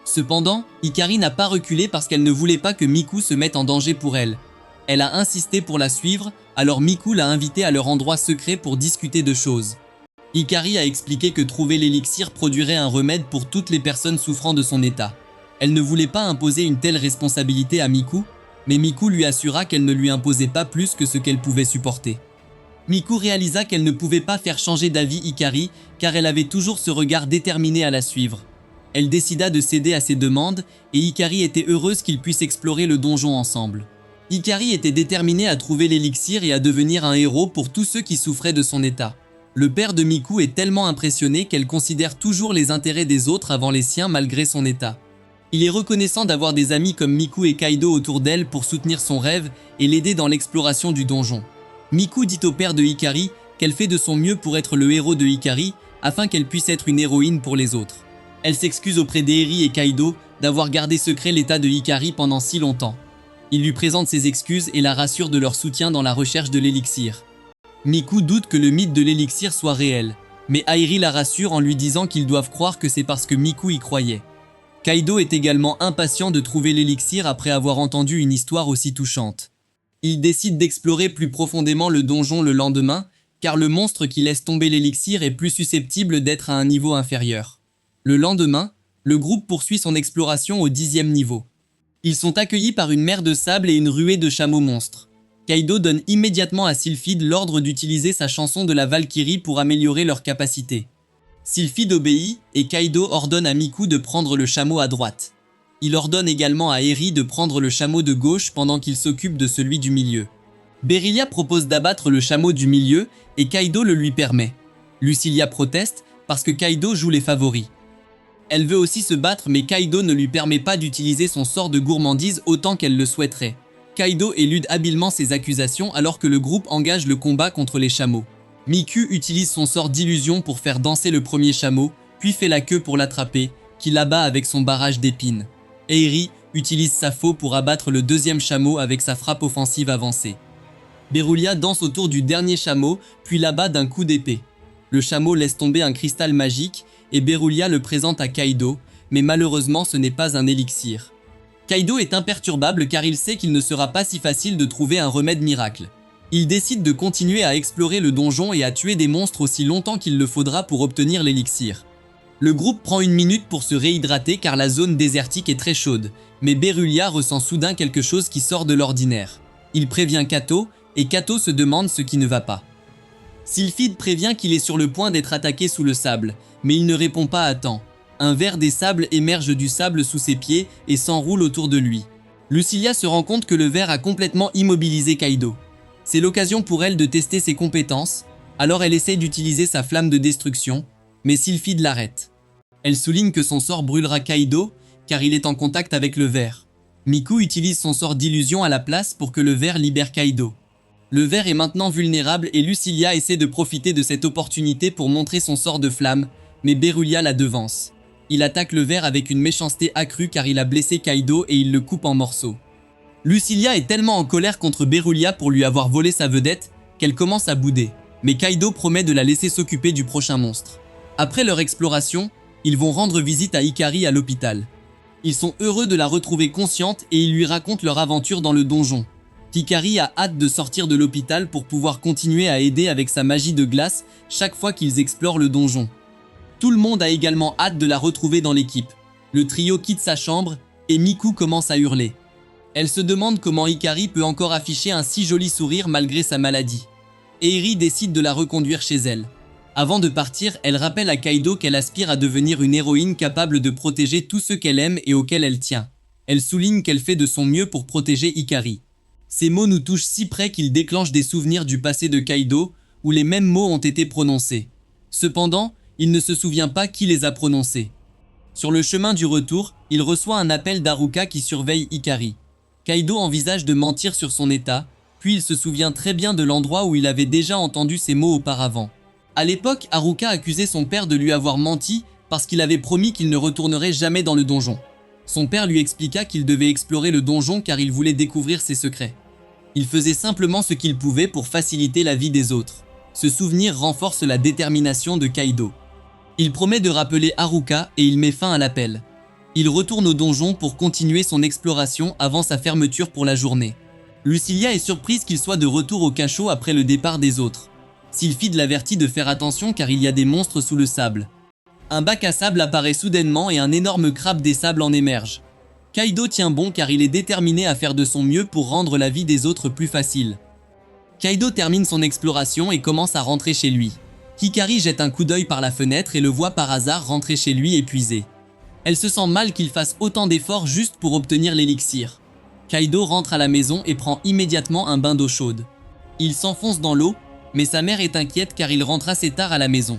Cependant, Hikari n'a pas reculé parce qu'elle ne voulait pas que Miku se mette en danger pour elle. Elle a insisté pour la suivre, alors Miku l'a invitée à leur endroit secret pour discuter de choses. Hikari a expliqué que trouver l'élixir produirait un remède pour toutes les personnes souffrant de son état. Elle ne voulait pas imposer une telle responsabilité à Miku, mais Miku lui assura qu'elle ne lui imposait pas plus que ce qu'elle pouvait supporter. Miku réalisa qu'elle ne pouvait pas faire changer d'avis Hikari, car elle avait toujours ce regard déterminé à la suivre. Elle décida de céder à ses demandes, et Hikari était heureuse qu'ils puissent explorer le donjon ensemble. Hikari était déterminée à trouver l'élixir et à devenir un héros pour tous ceux qui souffraient de son état. Le père de Miku est tellement impressionné qu'elle considère toujours les intérêts des autres avant les siens malgré son état. Il est reconnaissant d'avoir des amis comme Miku et Kaido autour d'elle pour soutenir son rêve et l'aider dans l'exploration du donjon. Miku dit au père de Hikari qu'elle fait de son mieux pour être le héros de Hikari afin qu'elle puisse être une héroïne pour les autres. Elle s'excuse auprès d'Eri et Kaido d'avoir gardé secret l'état de Hikari pendant si longtemps. Il lui présente ses excuses et la rassure de leur soutien dans la recherche de l'élixir. Miku doute que le mythe de l'élixir soit réel, mais Airi la rassure en lui disant qu'ils doivent croire que c'est parce que Miku y croyait. Kaido est également impatient de trouver l'élixir après avoir entendu une histoire aussi touchante. Il décide d'explorer plus profondément le donjon le lendemain, car le monstre qui laisse tomber l'élixir est plus susceptible d'être à un niveau inférieur. Le lendemain, le groupe poursuit son exploration au 10e niveau. Ils sont accueillis par une mer de sable et une ruée de chameaux monstres. Kaido donne immédiatement à Sylphide l'ordre d'utiliser sa chanson de la Valkyrie pour améliorer leurs capacités. Sylphide obéit et Kaido ordonne à Miku de prendre le chameau à droite. Il ordonne également à Eri de prendre le chameau de gauche pendant qu'il s'occupe de celui du milieu. Berylia propose d'abattre le chameau du milieu et Kaido le lui permet. Lucilia proteste parce que Kaido joue les favoris. Elle veut aussi se battre mais Kaido ne lui permet pas d'utiliser son sort de gourmandise autant qu'elle le souhaiterait. Kaido élude habilement ses accusations alors que le groupe engage le combat contre les chameaux. Miku utilise son sort d'illusion pour faire danser le premier chameau, puis fait la queue pour l'attraper, qui l'abat avec son barrage d'épines. Eri utilise sa faux pour abattre le deuxième chameau avec sa frappe offensive avancée. Berylia danse autour du dernier chameau, puis l'abat d'un coup d'épée. Le chameau laisse tomber un cristal magique et Berylia le présente à Kaido, mais malheureusement ce n'est pas un élixir. Kaido est imperturbable car il sait qu'il ne sera pas si facile de trouver un remède miracle. Il décide de continuer à explorer le donjon et à tuer des monstres aussi longtemps qu'il le faudra pour obtenir l'élixir. Le groupe prend une minute pour se réhydrater car la zone désertique est très chaude, mais Berylia ressent soudain quelque chose qui sort de l'ordinaire. Il prévient Kato, et Kato se demande ce qui ne va pas. Sylphide prévient qu'il est sur le point d'être attaqué sous le sable, mais il ne répond pas à temps. Un ver des sables émerge du sable sous ses pieds et s'enroule autour de lui. Lucilia se rend compte que le ver a complètement immobilisé Kaido. C'est l'occasion pour elle de tester ses compétences, alors elle essaie d'utiliser sa flamme de destruction, mais Sylphide l'arrête. Elle souligne que son sort brûlera Kaido, car il est en contact avec le ver. Miku utilise son sort d'illusion à la place pour que le ver libère Kaido. Le ver est maintenant vulnérable et Lucilia essaie de profiter de cette opportunité pour montrer son sort de flamme, mais Berulia la devance. Il attaque le ver avec une méchanceté accrue car il a blessé Kaido et il le coupe en morceaux. Lucilia est tellement en colère contre Berulia pour lui avoir volé sa vedette qu'elle commence à bouder, mais Kaido promet de la laisser s'occuper du prochain monstre. Après leur exploration, ils vont rendre visite à Hikari à l'hôpital. Ils sont heureux de la retrouver consciente et ils lui racontent leur aventure dans le donjon. Hikari a hâte de sortir de l'hôpital pour pouvoir continuer à aider avec sa magie de glace chaque fois qu'ils explorent le donjon. Tout le monde a également hâte de la retrouver dans l'équipe. Le trio quitte sa chambre et Miku commence à hurler. Elle se demande comment Hikari peut encore afficher un si joli sourire malgré sa maladie. Eiri décide de la reconduire chez elle. Avant de partir, elle rappelle à Kaido qu'elle aspire à devenir une héroïne capable de protéger tous ceux qu'elle aime et auxquels elle tient. Elle souligne qu'elle fait de son mieux pour protéger Hikari. Ces mots nous touchent si près qu'ils déclenchent des souvenirs du passé de Kaido, où les mêmes mots ont été prononcés. Cependant, il ne se souvient pas qui les a prononcés. Sur le chemin du retour, il reçoit un appel d'Haruka qui surveille Hikari. Kaido envisage de mentir sur son état, puis il se souvient très bien de l'endroit où il avait déjà entendu ces mots auparavant. À l'époque, Haruka accusait son père de lui avoir menti parce qu'il avait promis qu'il ne retournerait jamais dans le donjon. Son père lui expliqua qu'il devait explorer le donjon car il voulait découvrir ses secrets. Il faisait simplement ce qu'il pouvait pour faciliter la vie des autres. Ce souvenir renforce la détermination de Kaido. Il promet de rappeler Haruka et il met fin à l'appel. Il retourne au donjon pour continuer son exploration avant sa fermeture pour la journée. Lucilia est surprise qu'il soit de retour au cachot après le départ des autres. Sylphide l'avertit de faire attention car il y a des monstres sous le sable. Un bac à sable apparaît soudainement et un énorme crabe des sables en émerge. Kaido tient bon car il est déterminé à faire de son mieux pour rendre la vie des autres plus facile. Kaido termine son exploration et commence à rentrer chez lui. Hikari jette un coup d'œil par la fenêtre et le voit par hasard rentrer chez lui épuisé. Elle se sent mal qu'il fasse autant d'efforts juste pour obtenir l'élixir. Kaido rentre à la maison et prend immédiatement un bain d'eau chaude. Il s'enfonce dans l'eau, mais sa mère est inquiète car il rentre assez tard à la maison.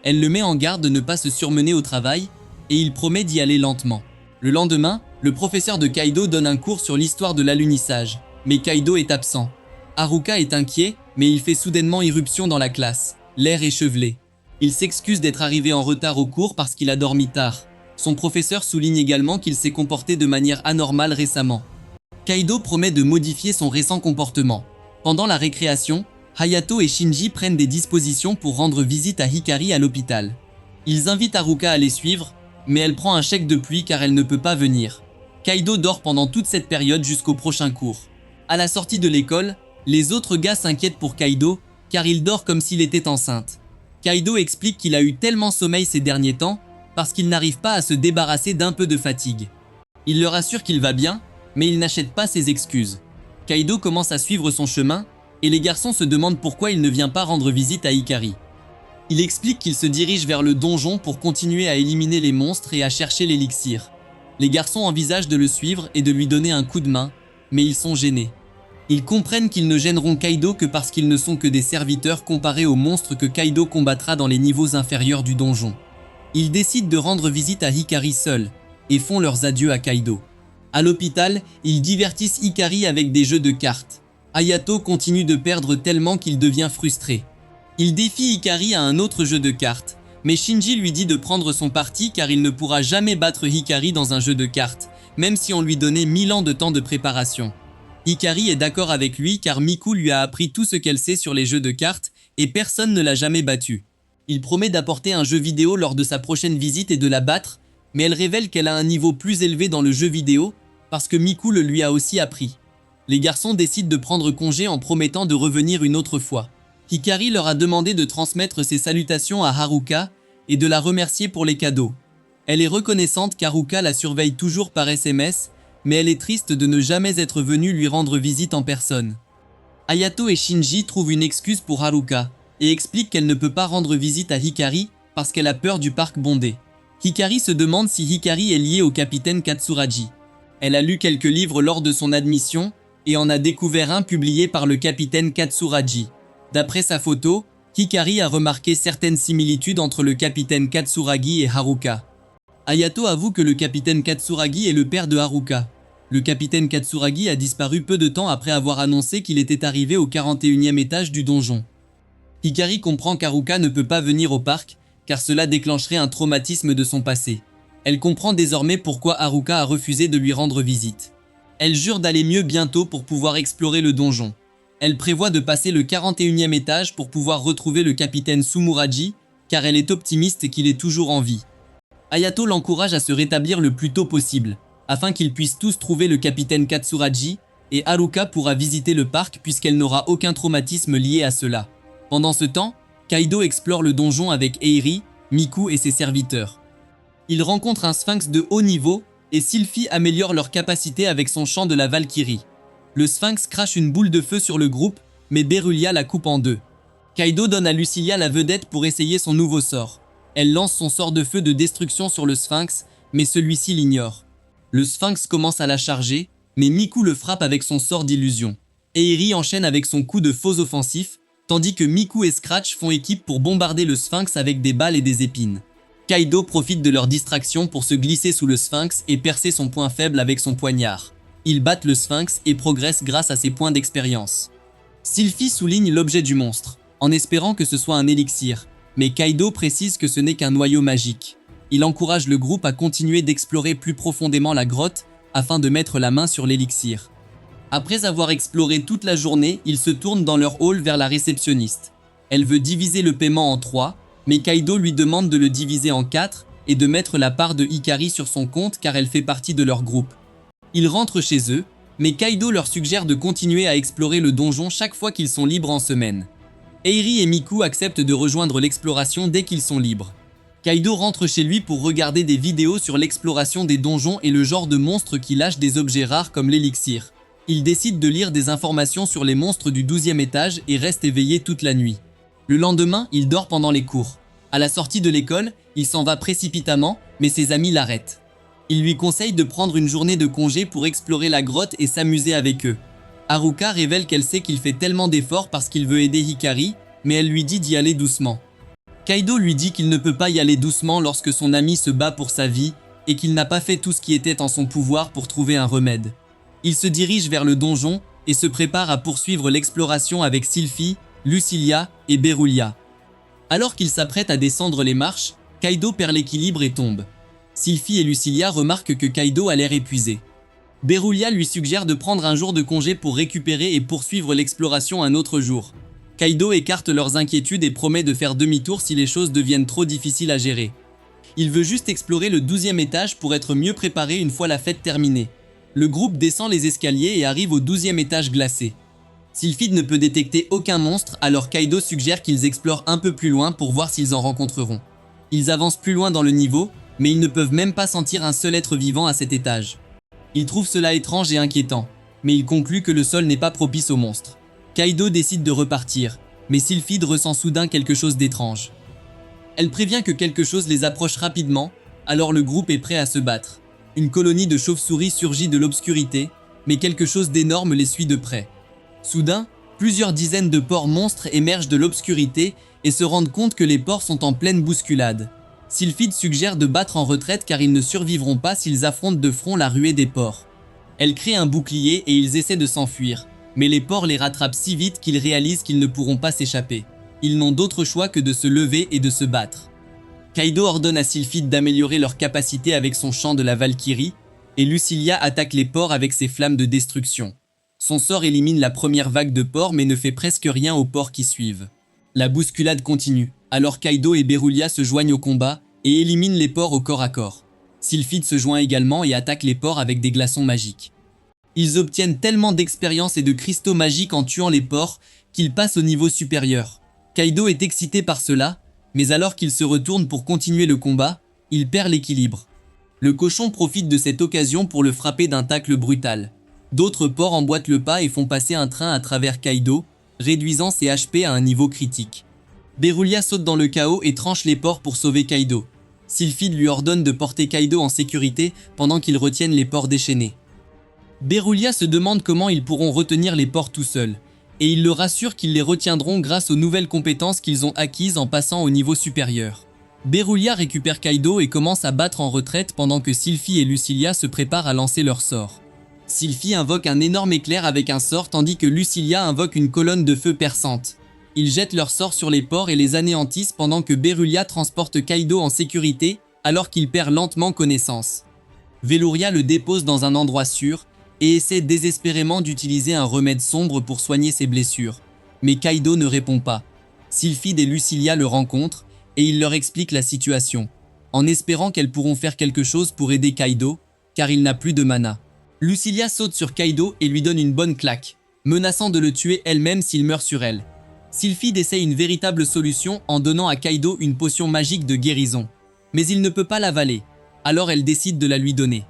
Elle le met en garde de ne pas se surmener au travail et il promet d'y aller lentement. Le lendemain, le professeur de Kaido donne un cours sur l'histoire de l'alunissage, mais Kaido est absent. Haruka est inquiet, mais il fait soudainement irruption dans la classe, l'air échevelé. Il s'excuse d'être arrivé en retard au cours parce qu'il a dormi tard. Son professeur souligne également qu'il s'est comporté de manière anormale récemment. Kaido promet de modifier son récent comportement. Pendant la récréation, Hayato et Shinji prennent des dispositions pour rendre visite à Hikari à l'hôpital. Ils invitent Haruka à les suivre, mais elle prend un chèque de pluie car elle ne peut pas venir. Kaido dort pendant toute cette période jusqu'au prochain cours. À la sortie de l'école, les autres gars s'inquiètent pour Kaido car il dort comme s'il était enceinte. Kaido explique qu'il a eu tellement sommeil ces derniers temps parce qu'il n'arrive pas à se débarrasser d'un peu de fatigue. Il leur assure qu'il va bien, mais il n'achète pas ses excuses. Kaido commence à suivre son chemin et les garçons se demandent pourquoi il ne vient pas rendre visite à Hikari. Il explique qu'il se dirige vers le donjon pour continuer à éliminer les monstres et à chercher l'élixir. Les garçons envisagent de le suivre et de lui donner un coup de main, mais ils sont gênés. Ils comprennent qu'ils ne gêneront Kaido que parce qu'ils ne sont que des serviteurs comparés aux monstres que Kaido combattra dans les niveaux inférieurs du donjon. Ils décident de rendre visite à Hikari seul et font leurs adieux à Kaido. À l'hôpital, ils divertissent Hikari avec des jeux de cartes. Hayato continue de perdre tellement qu'il devient frustré. Il défie Hikari à un autre jeu de cartes, mais Shinji lui dit de prendre son parti car il ne pourra jamais battre Hikari dans un jeu de cartes, même si on lui donnait 1000 ans de temps de préparation. Hikari est d'accord avec lui car Miku lui a appris tout ce qu'elle sait sur les jeux de cartes et personne ne l'a jamais battue. Il promet d'apporter un jeu vidéo lors de sa prochaine visite et de la battre, mais elle révèle qu'elle a un niveau plus élevé dans le jeu vidéo parce que Miku le lui a aussi appris. Les garçons décident de prendre congé en promettant de revenir une autre fois. Hikari leur a demandé de transmettre ses salutations à Haruka et de la remercier pour les cadeaux. Elle est reconnaissante qu'Haruka la surveille toujours par SMS, mais elle est triste de ne jamais être venue lui rendre visite en personne. Hayato et Shinji trouvent une excuse pour Haruka et expliquent qu'elle ne peut pas rendre visite à Hikari parce qu'elle a peur du parc bondé. Hikari se demande si Hikari est liée au capitaine Katsuragi. Elle a lu quelques livres lors de son admission et en a découvert un publié par le capitaine Katsuragi. D'après sa photo, Hikari a remarqué certaines similitudes entre le capitaine Katsuragi et Haruka. Hayato avoue que le capitaine Katsuragi est le père de Haruka. Le capitaine Katsuragi a disparu peu de temps après avoir annoncé qu'il était arrivé au 41e étage du donjon. Hikari comprend qu'Haruka ne peut pas venir au parc, car cela déclencherait un traumatisme de son passé. Elle comprend désormais pourquoi Haruka a refusé de lui rendre visite. Elle jure d'aller mieux bientôt pour pouvoir explorer le donjon. Elle prévoit de passer le 41e étage pour pouvoir retrouver le capitaine Sumuraji, car elle est optimiste qu'il est toujours en vie. Hayato l'encourage à se rétablir le plus tôt possible, afin qu'ils puissent tous trouver le capitaine Katsuragi, et Haruka pourra visiter le parc puisqu'elle n'aura aucun traumatisme lié à cela. Pendant ce temps, Kaido explore le donjon avec Eiri, Miku et ses serviteurs. Il rencontre un sphinx de haut niveau, et Sylphie améliore leur capacité avec son chant de la Valkyrie. Le sphinx crache une boule de feu sur le groupe, mais Berulia la coupe en deux. Kaido donne à Lucilia la vedette pour essayer son nouveau sort. Elle lance son sort de feu de destruction sur le sphinx, mais celui-ci l'ignore. Le sphinx commence à la charger, mais Miku le frappe avec son sort d'illusion. Eiri enchaîne avec son coup de faux offensif, tandis que Miku et Scratch font équipe pour bombarder le sphinx avec des balles et des épines. Kaido profite de leur distraction pour se glisser sous le sphinx et percer son point faible avec son poignard. Ils battent le sphinx et progressent grâce à ses points d'expérience. Sylphie souligne l'objet du monstre, en espérant que ce soit un élixir, mais Kaido précise que ce n'est qu'un noyau magique. Il encourage le groupe à continuer d'explorer plus profondément la grotte afin de mettre la main sur l'élixir. Après avoir exploré toute la journée, ils se tournent dans leur hall vers la réceptionniste. Elle veut diviser le paiement en 3, mais Kaido lui demande de le diviser en 4 et de mettre la part de Hikari sur son compte car elle fait partie de leur groupe. Ils rentrent chez eux, mais Kaido leur suggère de continuer à explorer le donjon chaque fois qu'ils sont libres en semaine. Eiri et Miku acceptent de rejoindre l'exploration dès qu'ils sont libres. Kaido rentre chez lui pour regarder des vidéos sur l'exploration des donjons et le genre de monstres qui lâchent des objets rares comme l'élixir. Il décide de lire des informations sur les monstres du 12e étage et reste éveillé toute la nuit. Le lendemain, il dort pendant les cours. À la sortie de l'école, il s'en va précipitamment, mais ses amis l'arrêtent. Il lui conseille de prendre une journée de congé pour explorer la grotte et s'amuser avec eux. Haruka révèle qu'elle sait qu'il fait tellement d'efforts parce qu'il veut aider Hikari, mais elle lui dit d'y aller doucement. Kaido lui dit qu'il ne peut pas y aller doucement lorsque son ami se bat pour sa vie et qu'il n'a pas fait tout ce qui était en son pouvoir pour trouver un remède. Il se dirige vers le donjon et se prépare à poursuivre l'exploration avec Sylphie, Lucilia et Berulia. Alors qu'il s'apprête à descendre les marches, Kaido perd l'équilibre et tombe. Sylphie et Lucilia remarquent que Kaido a l'air épuisé. Berulia lui suggère de prendre un jour de congé pour récupérer et poursuivre l'exploration un autre jour. Kaido écarte leurs inquiétudes et promet de faire demi-tour si les choses deviennent trop difficiles à gérer. Il veut juste explorer le 12e étage pour être mieux préparé une fois la fête terminée. Le groupe descend les escaliers et arrive au 12e étage glacé. Sylphie ne peut détecter aucun monstre, alors Kaido suggère qu'ils explorent un peu plus loin pour voir s'ils en rencontreront. Ils avancent plus loin dans le niveau, mais ils ne peuvent même pas sentir un seul être vivant à cet étage. Ils trouvent cela étrange et inquiétant, mais ils concluent que le sol n'est pas propice aux monstres. Kaido décide de repartir, mais Sylphide ressent soudain quelque chose d'étrange. Elle prévient que quelque chose les approche rapidement, alors le groupe est prêt à se battre. Une colonie de chauves-souris surgit de l'obscurité, mais quelque chose d'énorme les suit de près. Soudain, plusieurs dizaines de porcs monstres émergent de l'obscurité et se rendent compte que les porcs sont en pleine bousculade. Sylphide suggère de battre en retraite car ils ne survivront pas s'ils affrontent de front la ruée des porcs. Elle crée un bouclier et ils essaient de s'enfuir, mais les porcs les rattrapent si vite qu'ils réalisent qu'ils ne pourront pas s'échapper. Ils n'ont d'autre choix que de se lever et de se battre. Kaido ordonne à Sylphide d'améliorer leur capacité avec son chant de la Valkyrie, et Lucilia attaque les porcs avec ses flammes de destruction. Son sort élimine la première vague de porcs mais ne fait presque rien aux porcs qui suivent. La bousculade continue, alors Kaido et Berulia se joignent au combat et éliminent les porcs au corps à corps. Sylphide se joint également et attaque les porcs avec des glaçons magiques. Ils obtiennent tellement d'expérience et de cristaux magiques en tuant les porcs qu'ils passent au niveau supérieur. Kaido est excité par cela, mais alors qu'il se retourne pour continuer le combat, il perd l'équilibre. Le cochon profite de cette occasion pour le frapper d'un tacle brutal. D'autres porcs emboîtent le pas et font passer un train à travers Kaido, réduisant ses HP à un niveau critique. Berulia saute dans le chaos et tranche les porcs pour sauver Kaido. Sylphide lui ordonne de porter Kaido en sécurité pendant qu'ils retiennent les porcs déchaînés. Berulia se demande comment ils pourront retenir les porcs tout seuls, et il le rassure qu'ils les retiendront grâce aux nouvelles compétences qu'ils ont acquises en passant au niveau supérieur. Berulia récupère Kaido et commence à battre en retraite pendant que Sylphie et Lucilia se préparent à lancer leur sort. Sylphie invoque un énorme éclair avec un sort tandis que Lucilia invoque une colonne de feu perçante. Ils jettent leur sort sur les porcs et les anéantissent pendant que Berulia transporte Kaido en sécurité alors qu'il perd lentement connaissance. Velouria le dépose dans un endroit sûr et essaie désespérément d'utiliser un remède sombre pour soigner ses blessures. Mais Kaido ne répond pas. Sylphide et Lucilia le rencontrent et il leur explique la situation, en espérant qu'elles pourront faire quelque chose pour aider Kaido, car il n'a plus de mana. Lucilia saute sur Kaido et lui donne une bonne claque, menaçant de le tuer elle-même s'il meurt sur elle. Sylphide essaie une véritable solution en donnant à Kaido une potion magique de guérison. Mais il ne peut pas l'avaler, alors elle décide de la lui donner.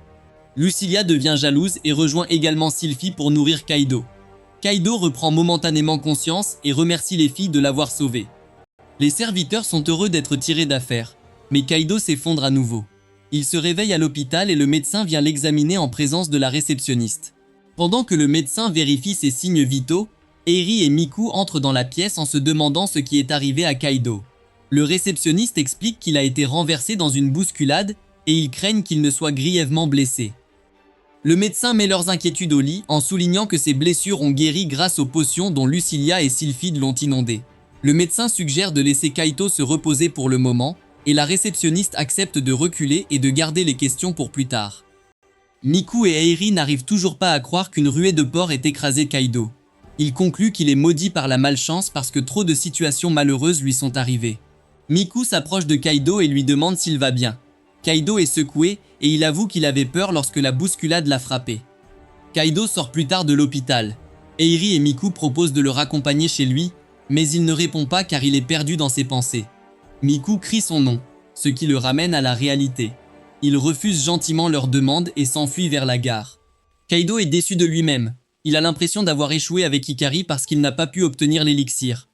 Lucilia devient jalouse et rejoint également Sylphie pour nourrir Kaido. Kaido reprend momentanément conscience et remercie les filles de l'avoir sauvé. Les serviteurs sont heureux d'être tirés d'affaire, mais Kaido s'effondre à nouveau. Il se réveille à l'hôpital et le médecin vient l'examiner en présence de la réceptionniste. Pendant que le médecin vérifie ses signes vitaux, Eri et Miku entrent dans la pièce en se demandant ce qui est arrivé à Kaido. Le réceptionniste explique qu'il a été renversé dans une bousculade et ils craignent qu'il ne soit grièvement blessé. Le médecin met leurs inquiétudes au lit en soulignant que ses blessures ont guéri grâce aux potions dont Lucilia et Sylphide l'ont inondé. Le médecin suggère de laisser Kaito se reposer pour le moment et la réceptionniste accepte de reculer et de garder les questions pour plus tard. Miku et Eiri n'arrivent toujours pas à croire qu'une ruée de porcs ait écrasé Kaido. Il conclut qu'il est maudit par la malchance parce que trop de situations malheureuses lui sont arrivées. Miku s'approche de Kaido et lui demande s'il va bien. Kaido est secoué et il avoue qu'il avait peur lorsque la bousculade l'a frappé. Kaido sort plus tard de l'hôpital. Eiri et Miku proposent de le raccompagner chez lui, mais il ne répond pas car il est perdu dans ses pensées. Miku crie son nom, ce qui le ramène à la réalité. Il refuse gentiment leur demande et s'enfuit vers la gare. Kaido est déçu de lui-même. Il a l'impression d'avoir échoué avec Hikari parce qu'il n'a pas pu obtenir l'élixir.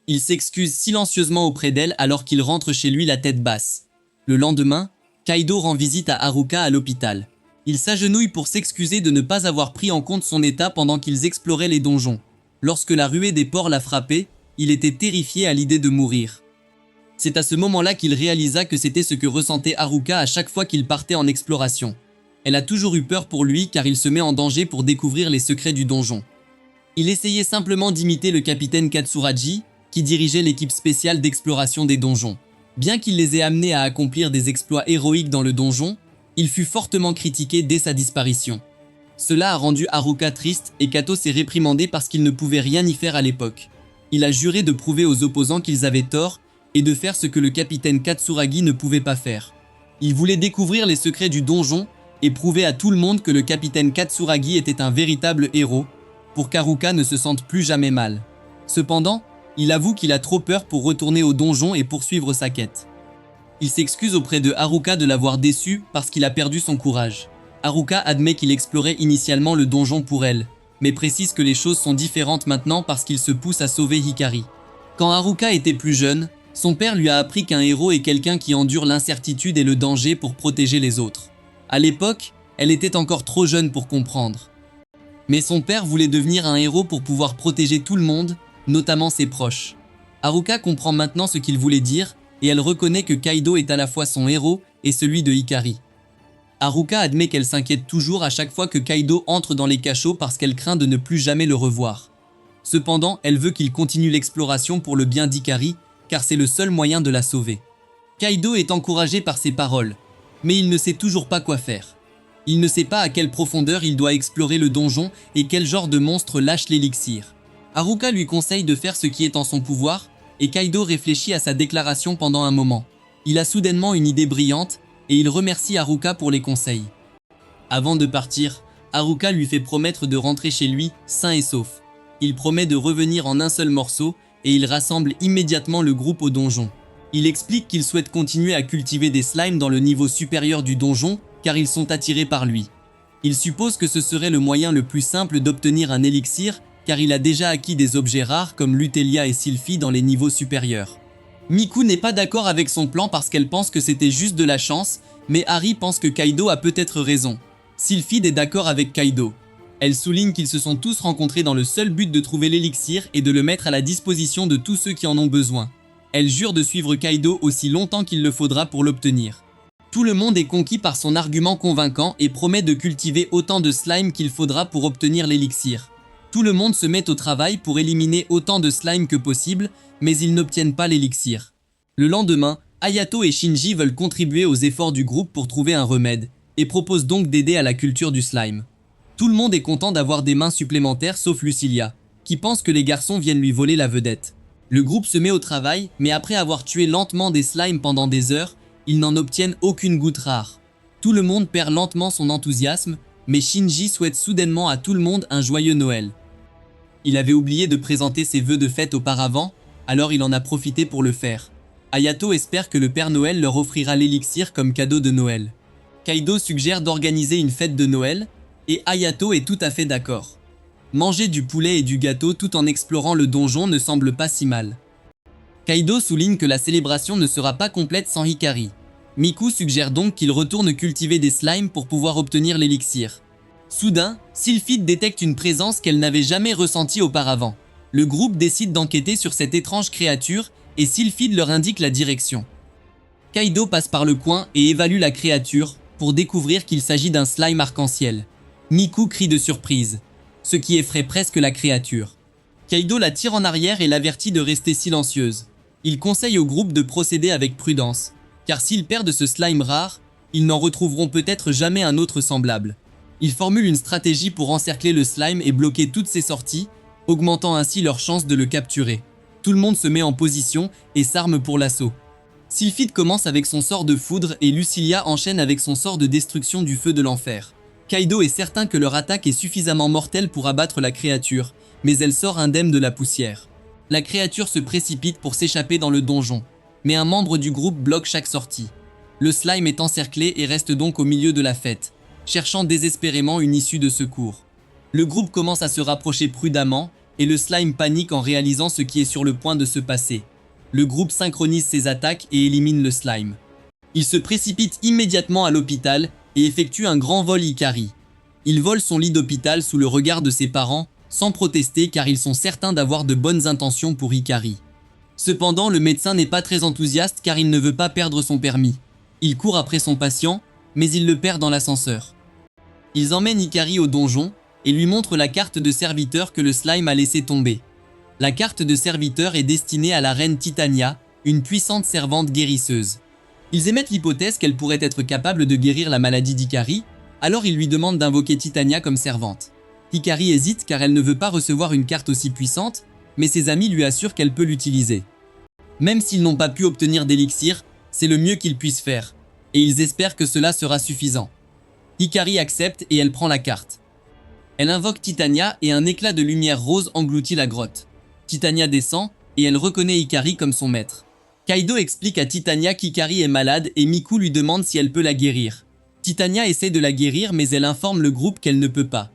Il s'excuse silencieusement auprès d'elle alors qu'il rentre chez lui la tête basse. Le lendemain, Kaido rend visite à Haruka à l'hôpital. Il s'agenouille pour s'excuser de ne pas avoir pris en compte son état pendant qu'ils exploraient les donjons. Lorsque la ruée des porcs l'a frappé, il était terrifié à l'idée de mourir. C'est à ce moment-là qu'il réalisa que c'était ce que ressentait Haruka à chaque fois qu'il partait en exploration. Elle a toujours eu peur pour lui car il se met en danger pour découvrir les secrets du donjon. Il essayait simplement d'imiter le capitaine Katsuragi, qui dirigeait l'équipe spéciale d'exploration des donjons. Bien qu'il les ait amenés à accomplir des exploits héroïques dans le donjon, il fut fortement critiqué dès sa disparition. Cela a rendu Haruka triste et Kato s'est réprimandé parce qu'il ne pouvait rien y faire à l'époque. Il a juré de prouver aux opposants qu'ils avaient tort et de faire ce que le capitaine Katsuragi ne pouvait pas faire. Il voulait découvrir les secrets du donjon et prouver à tout le monde que le capitaine Katsuragi était un véritable héros, pour qu'Haruka ne se sente plus jamais mal. Cependant, il avoue qu'il a trop peur pour retourner au donjon et poursuivre sa quête. Il s'excuse auprès de Haruka de l'avoir déçu parce qu'il a perdu son courage. Haruka admet qu'il explorait initialement le donjon pour elle, mais précise que les choses sont différentes maintenant parce qu'il se pousse à sauver Hikari. Quand Haruka était plus jeune, son père lui a appris qu'un héros est quelqu'un qui endure l'incertitude et le danger pour protéger les autres. À l'époque, elle était encore trop jeune pour comprendre. Mais son père voulait devenir un héros pour pouvoir protéger tout le monde, notamment ses proches. Haruka comprend maintenant ce qu'il voulait dire, et elle reconnaît que Kaido est à la fois son héros et celui de Hikari. Haruka admet qu'elle s'inquiète toujours à chaque fois que Kaido entre dans les cachots parce qu'elle craint de ne plus jamais le revoir. Cependant, elle veut qu'il continue l'exploration pour le bien d'Hikari, car c'est le seul moyen de la sauver. Kaido est encouragé par ses paroles, mais il ne sait toujours pas quoi faire. Il ne sait pas à quelle profondeur il doit explorer le donjon et quel genre de monstre lâche l'élixir. Haruka lui conseille de faire ce qui est en son pouvoir, et Kaido réfléchit à sa déclaration pendant un moment. Il a soudainement une idée brillante, et il remercie Haruka pour les conseils. Avant de partir, Haruka lui fait promettre de rentrer chez lui, sain et sauf. Il promet de revenir en un seul morceau, et il rassemble immédiatement le groupe au donjon. Il explique qu'il souhaite continuer à cultiver des slimes dans le niveau supérieur du donjon, car ils sont attirés par lui. Il suppose que ce serait le moyen le plus simple d'obtenir un élixir, car il a déjà acquis des objets rares comme Lutelia et Sylphie dans les niveaux supérieurs. Miku n'est pas d'accord avec son plan parce qu'elle pense que c'était juste de la chance, mais Hari pense que Kaido a peut-être raison. Sylphide est d'accord avec Kaido. Elle souligne qu'ils se sont tous rencontrés dans le seul but de trouver l'élixir et de le mettre à la disposition de tous ceux qui en ont besoin. Elle jure de suivre Kaido aussi longtemps qu'il le faudra pour l'obtenir. Tout le monde est conquis par son argument convaincant et promet de cultiver autant de slime qu'il faudra pour obtenir l'élixir. Tout le monde se met au travail pour éliminer autant de slime que possible, mais ils n'obtiennent pas l'élixir. Le lendemain, Hayato et Shinji veulent contribuer aux efforts du groupe pour trouver un remède, et proposent donc d'aider à la culture du slime. Tout le monde est content d'avoir des mains supplémentaires sauf Lucilia, qui pense que les garçons viennent lui voler la vedette. Le groupe se met au travail, mais après avoir tué lentement des slimes pendant des heures, ils n'en obtiennent aucune goutte rare. Tout le monde perd lentement son enthousiasme, mais Shinji souhaite soudainement à tout le monde un joyeux Noël. Il avait oublié de présenter ses vœux de fête auparavant, alors il en a profité pour le faire. Hayato espère que le Père Noël leur offrira l'élixir comme cadeau de Noël. Kaido suggère d'organiser une fête de Noël, et Hayato est tout à fait d'accord. Manger du poulet et du gâteau tout en explorant le donjon ne semble pas si mal. Kaido souligne que la célébration ne sera pas complète sans Hikari. Miku suggère donc qu'il retourne cultiver des slimes pour pouvoir obtenir l'élixir. Soudain, Sylphide détecte une présence qu'elle n'avait jamais ressentie auparavant. Le groupe décide d'enquêter sur cette étrange créature et Sylphide leur indique la direction. Kaido passe par le coin et évalue la créature pour découvrir qu'il s'agit d'un slime arc-en-ciel. Miku crie de surprise, ce qui effraie presque la créature. Kaido la tire en arrière et l'avertit de rester silencieuse. Il conseille au groupe de procéder avec prudence, car s'ils perdent ce slime rare, ils n'en retrouveront peut-être jamais un autre semblable. Ils formulent une stratégie pour encercler le slime et bloquer toutes ses sorties, augmentant ainsi leurs chances de le capturer. Tout le monde se met en position et s'arme pour l'assaut. Sylphide commence avec son sort de foudre et Lucilia enchaîne avec son sort de destruction du feu de l'enfer. Kaido est certain que leur attaque est suffisamment mortelle pour abattre la créature, mais elle sort indemne de la poussière. La créature se précipite pour s'échapper dans le donjon, mais un membre du groupe bloque chaque sortie. Le slime est encerclé et reste donc au milieu de la fête, cherchant désespérément une issue de secours. Le groupe commence à se rapprocher prudemment, et le slime panique en réalisant ce qui est sur le point de se passer. Le groupe synchronise ses attaques et élimine le slime. Il se précipite immédiatement à l'hôpital et effectue un grand vol Hikari. Il vole son lit d'hôpital sous le regard de ses parents, sans protester car ils sont certains d'avoir de bonnes intentions pour Hikari. Cependant, le médecin n'est pas très enthousiaste car il ne veut pas perdre son permis. Il court après son patient, mais il le perd dans l'ascenseur. Ils emmènent Hikari au donjon et lui montrent la carte de serviteur que le slime a laissé tomber. La carte de serviteur est destinée à la reine Titania, une puissante servante guérisseuse. Ils émettent l'hypothèse qu'elle pourrait être capable de guérir la maladie d'Hikari, alors ils lui demandent d'invoquer Titania comme servante. Hikari hésite car elle ne veut pas recevoir une carte aussi puissante, mais ses amis lui assurent qu'elle peut l'utiliser. Même s'ils n'ont pas pu obtenir d'élixir, c'est le mieux qu'ils puissent faire, et ils espèrent que cela sera suffisant. Hikari accepte et elle prend la carte. Elle invoque Titania et un éclat de lumière rose engloutit la grotte. Titania descend et elle reconnaît Hikari comme son maître. Kaido explique à Titania qu'Hikari est malade et Miku lui demande si elle peut la guérir. Titania essaie de la guérir mais elle informe le groupe qu'elle ne peut pas.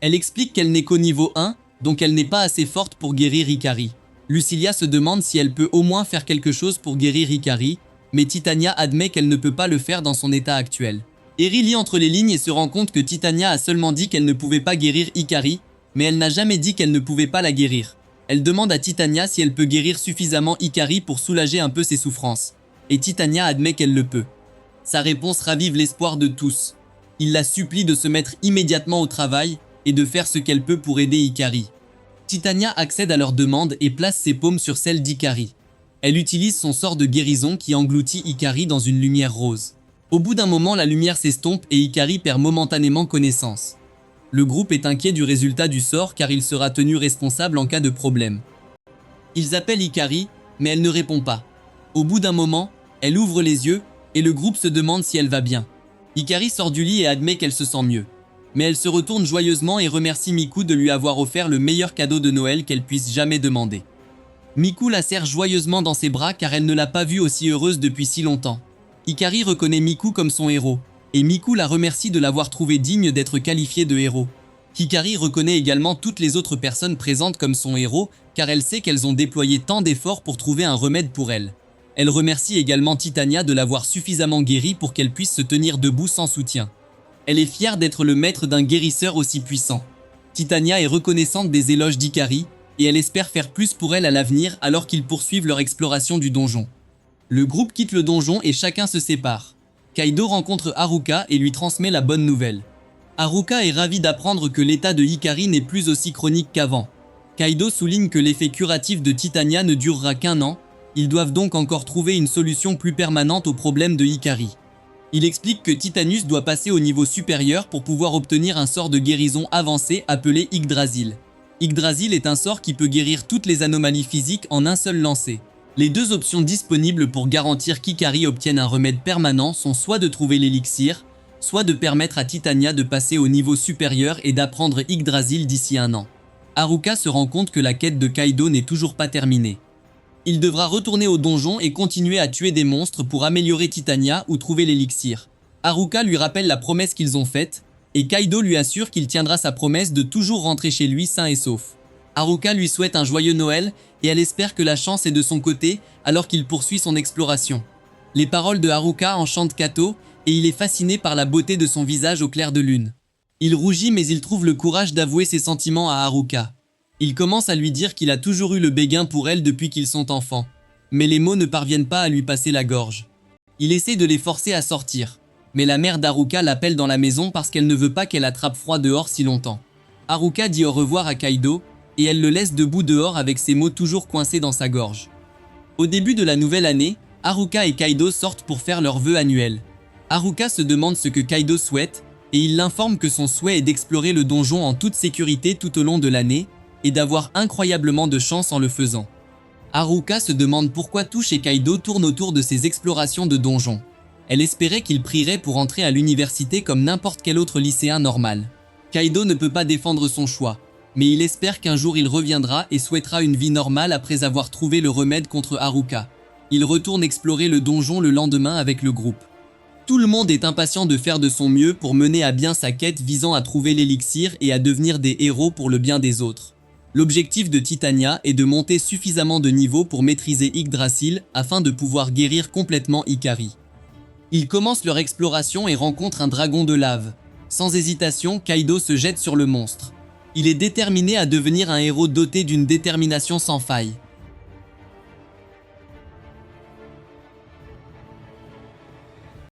Elle explique qu'elle n'est qu'au niveau 1, donc elle n'est pas assez forte pour guérir Hikari. Lucilia se demande si elle peut au moins faire quelque chose pour guérir Hikari, mais Titania admet qu'elle ne peut pas le faire dans son état actuel. Eri lit entre les lignes et se rend compte que Titania a seulement dit qu'elle ne pouvait pas guérir Hikari, mais elle n'a jamais dit qu'elle ne pouvait pas la guérir. Elle demande à Titania si elle peut guérir suffisamment Hikari pour soulager un peu ses souffrances, et Titania admet qu'elle le peut. Sa réponse ravive l'espoir de tous. Il la supplie de se mettre immédiatement au travail et de faire ce qu'elle peut pour aider Hikari. Titania accède à leur demande et place ses paumes sur celles d'Hikari. Elle utilise son sort de guérison qui engloutit Hikari dans une lumière rose. Au bout d'un moment, la lumière s'estompe et Hikari perd momentanément connaissance. Le groupe est inquiet du résultat du sort car il sera tenu responsable en cas de problème. Ils appellent Hikari, mais elle ne répond pas. Au bout d'un moment, elle ouvre les yeux et le groupe se demande si elle va bien. Hikari sort du lit et admet qu'elle se sent mieux. Mais elle se retourne joyeusement et remercie Miku de lui avoir offert le meilleur cadeau de Noël qu'elle puisse jamais demander. Miku la serre joyeusement dans ses bras car elle ne l'a pas vue aussi heureuse depuis si longtemps. Hikari reconnaît Miku comme son héros, et Miku la remercie de l'avoir trouvé digne d'être qualifiée de héros. Hikari reconnaît également toutes les autres personnes présentes comme son héros, car elle sait qu'elles ont déployé tant d'efforts pour trouver un remède pour elle. Elle remercie également Titania de l'avoir suffisamment guérie pour qu'elle puisse se tenir debout sans soutien. Elle est fière d'être le maître d'un guérisseur aussi puissant. Titania est reconnaissante des éloges d'Hikari, et elle espère faire plus pour elle à l'avenir alors qu'ils poursuivent leur exploration du donjon. Le groupe quitte le donjon et chacun se sépare. Kaido rencontre Haruka et lui transmet la bonne nouvelle. Haruka est ravi d'apprendre que l'état de Hikari n'est plus aussi chronique qu'avant. Kaido souligne que l'effet curatif de Titania ne durera qu'1 an, ils doivent donc encore trouver une solution plus permanente au problème de Hikari. Il explique que Titanus doit passer au niveau supérieur pour pouvoir obtenir un sort de guérison avancé appelé Yggdrasil. Yggdrasil est un sort qui peut guérir toutes les anomalies physiques en un seul lancer. Les deux options disponibles pour garantir qu'Hikari obtienne un remède permanent sont soit de trouver l'élixir, soit de permettre à Titania de passer au niveau supérieur et d'apprendre Yggdrasil d'ici 1 an. Haruka se rend compte que la quête de Kaido n'est toujours pas terminée. Il devra retourner au donjon et continuer à tuer des monstres pour améliorer Titania ou trouver l'élixir. Haruka lui rappelle la promesse qu'ils ont faite, et Kaido lui assure qu'il tiendra sa promesse de toujours rentrer chez lui sain et sauf. Haruka lui souhaite un joyeux Noël et elle espère que la chance est de son côté alors qu'il poursuit son exploration. Les paroles de Haruka enchantent Kato et il est fasciné par la beauté de son visage au clair de lune. Il rougit mais il trouve le courage d'avouer ses sentiments à Haruka. Il commence à lui dire qu'il a toujours eu le béguin pour elle depuis qu'ils sont enfants. Mais les mots ne parviennent pas à lui passer la gorge. Il essaie de les forcer à sortir. Mais la mère d'Haruka l'appelle dans la maison parce qu'elle ne veut pas qu'elle attrape froid dehors si longtemps. Haruka dit au revoir à Kaido et elle le laisse debout dehors avec ses mots toujours coincés dans sa gorge. Au début de la nouvelle année, Haruka et Kaido sortent pour faire leur vœu annuel. Haruka se demande ce que Kaido souhaite et il l'informe que son souhait est d'explorer le donjon en toute sécurité tout au long de l'année et d'avoir incroyablement de chance en le faisant. Haruka se demande pourquoi tout chez Kaido tourne autour de ses explorations de donjons. Elle espérait qu'il prierait pour entrer à l'université comme n'importe quel autre lycéen normal. Kaido ne peut pas défendre son choix, mais il espère qu'un jour il reviendra et souhaitera une vie normale après avoir trouvé le remède contre Haruka. Il retourne explorer le donjon le lendemain avec le groupe. Tout le monde est impatient de faire de son mieux pour mener à bien sa quête visant à trouver l'élixir et à devenir des héros pour le bien des autres. L'objectif de Titania est de monter suffisamment de niveau pour maîtriser Yggdrasil afin de pouvoir guérir complètement Hikari. Ils commencent leur exploration et rencontrent un dragon de lave. Sans hésitation, Kaido se jette sur le monstre. Il est déterminé à devenir un héros doté d'une détermination sans faille.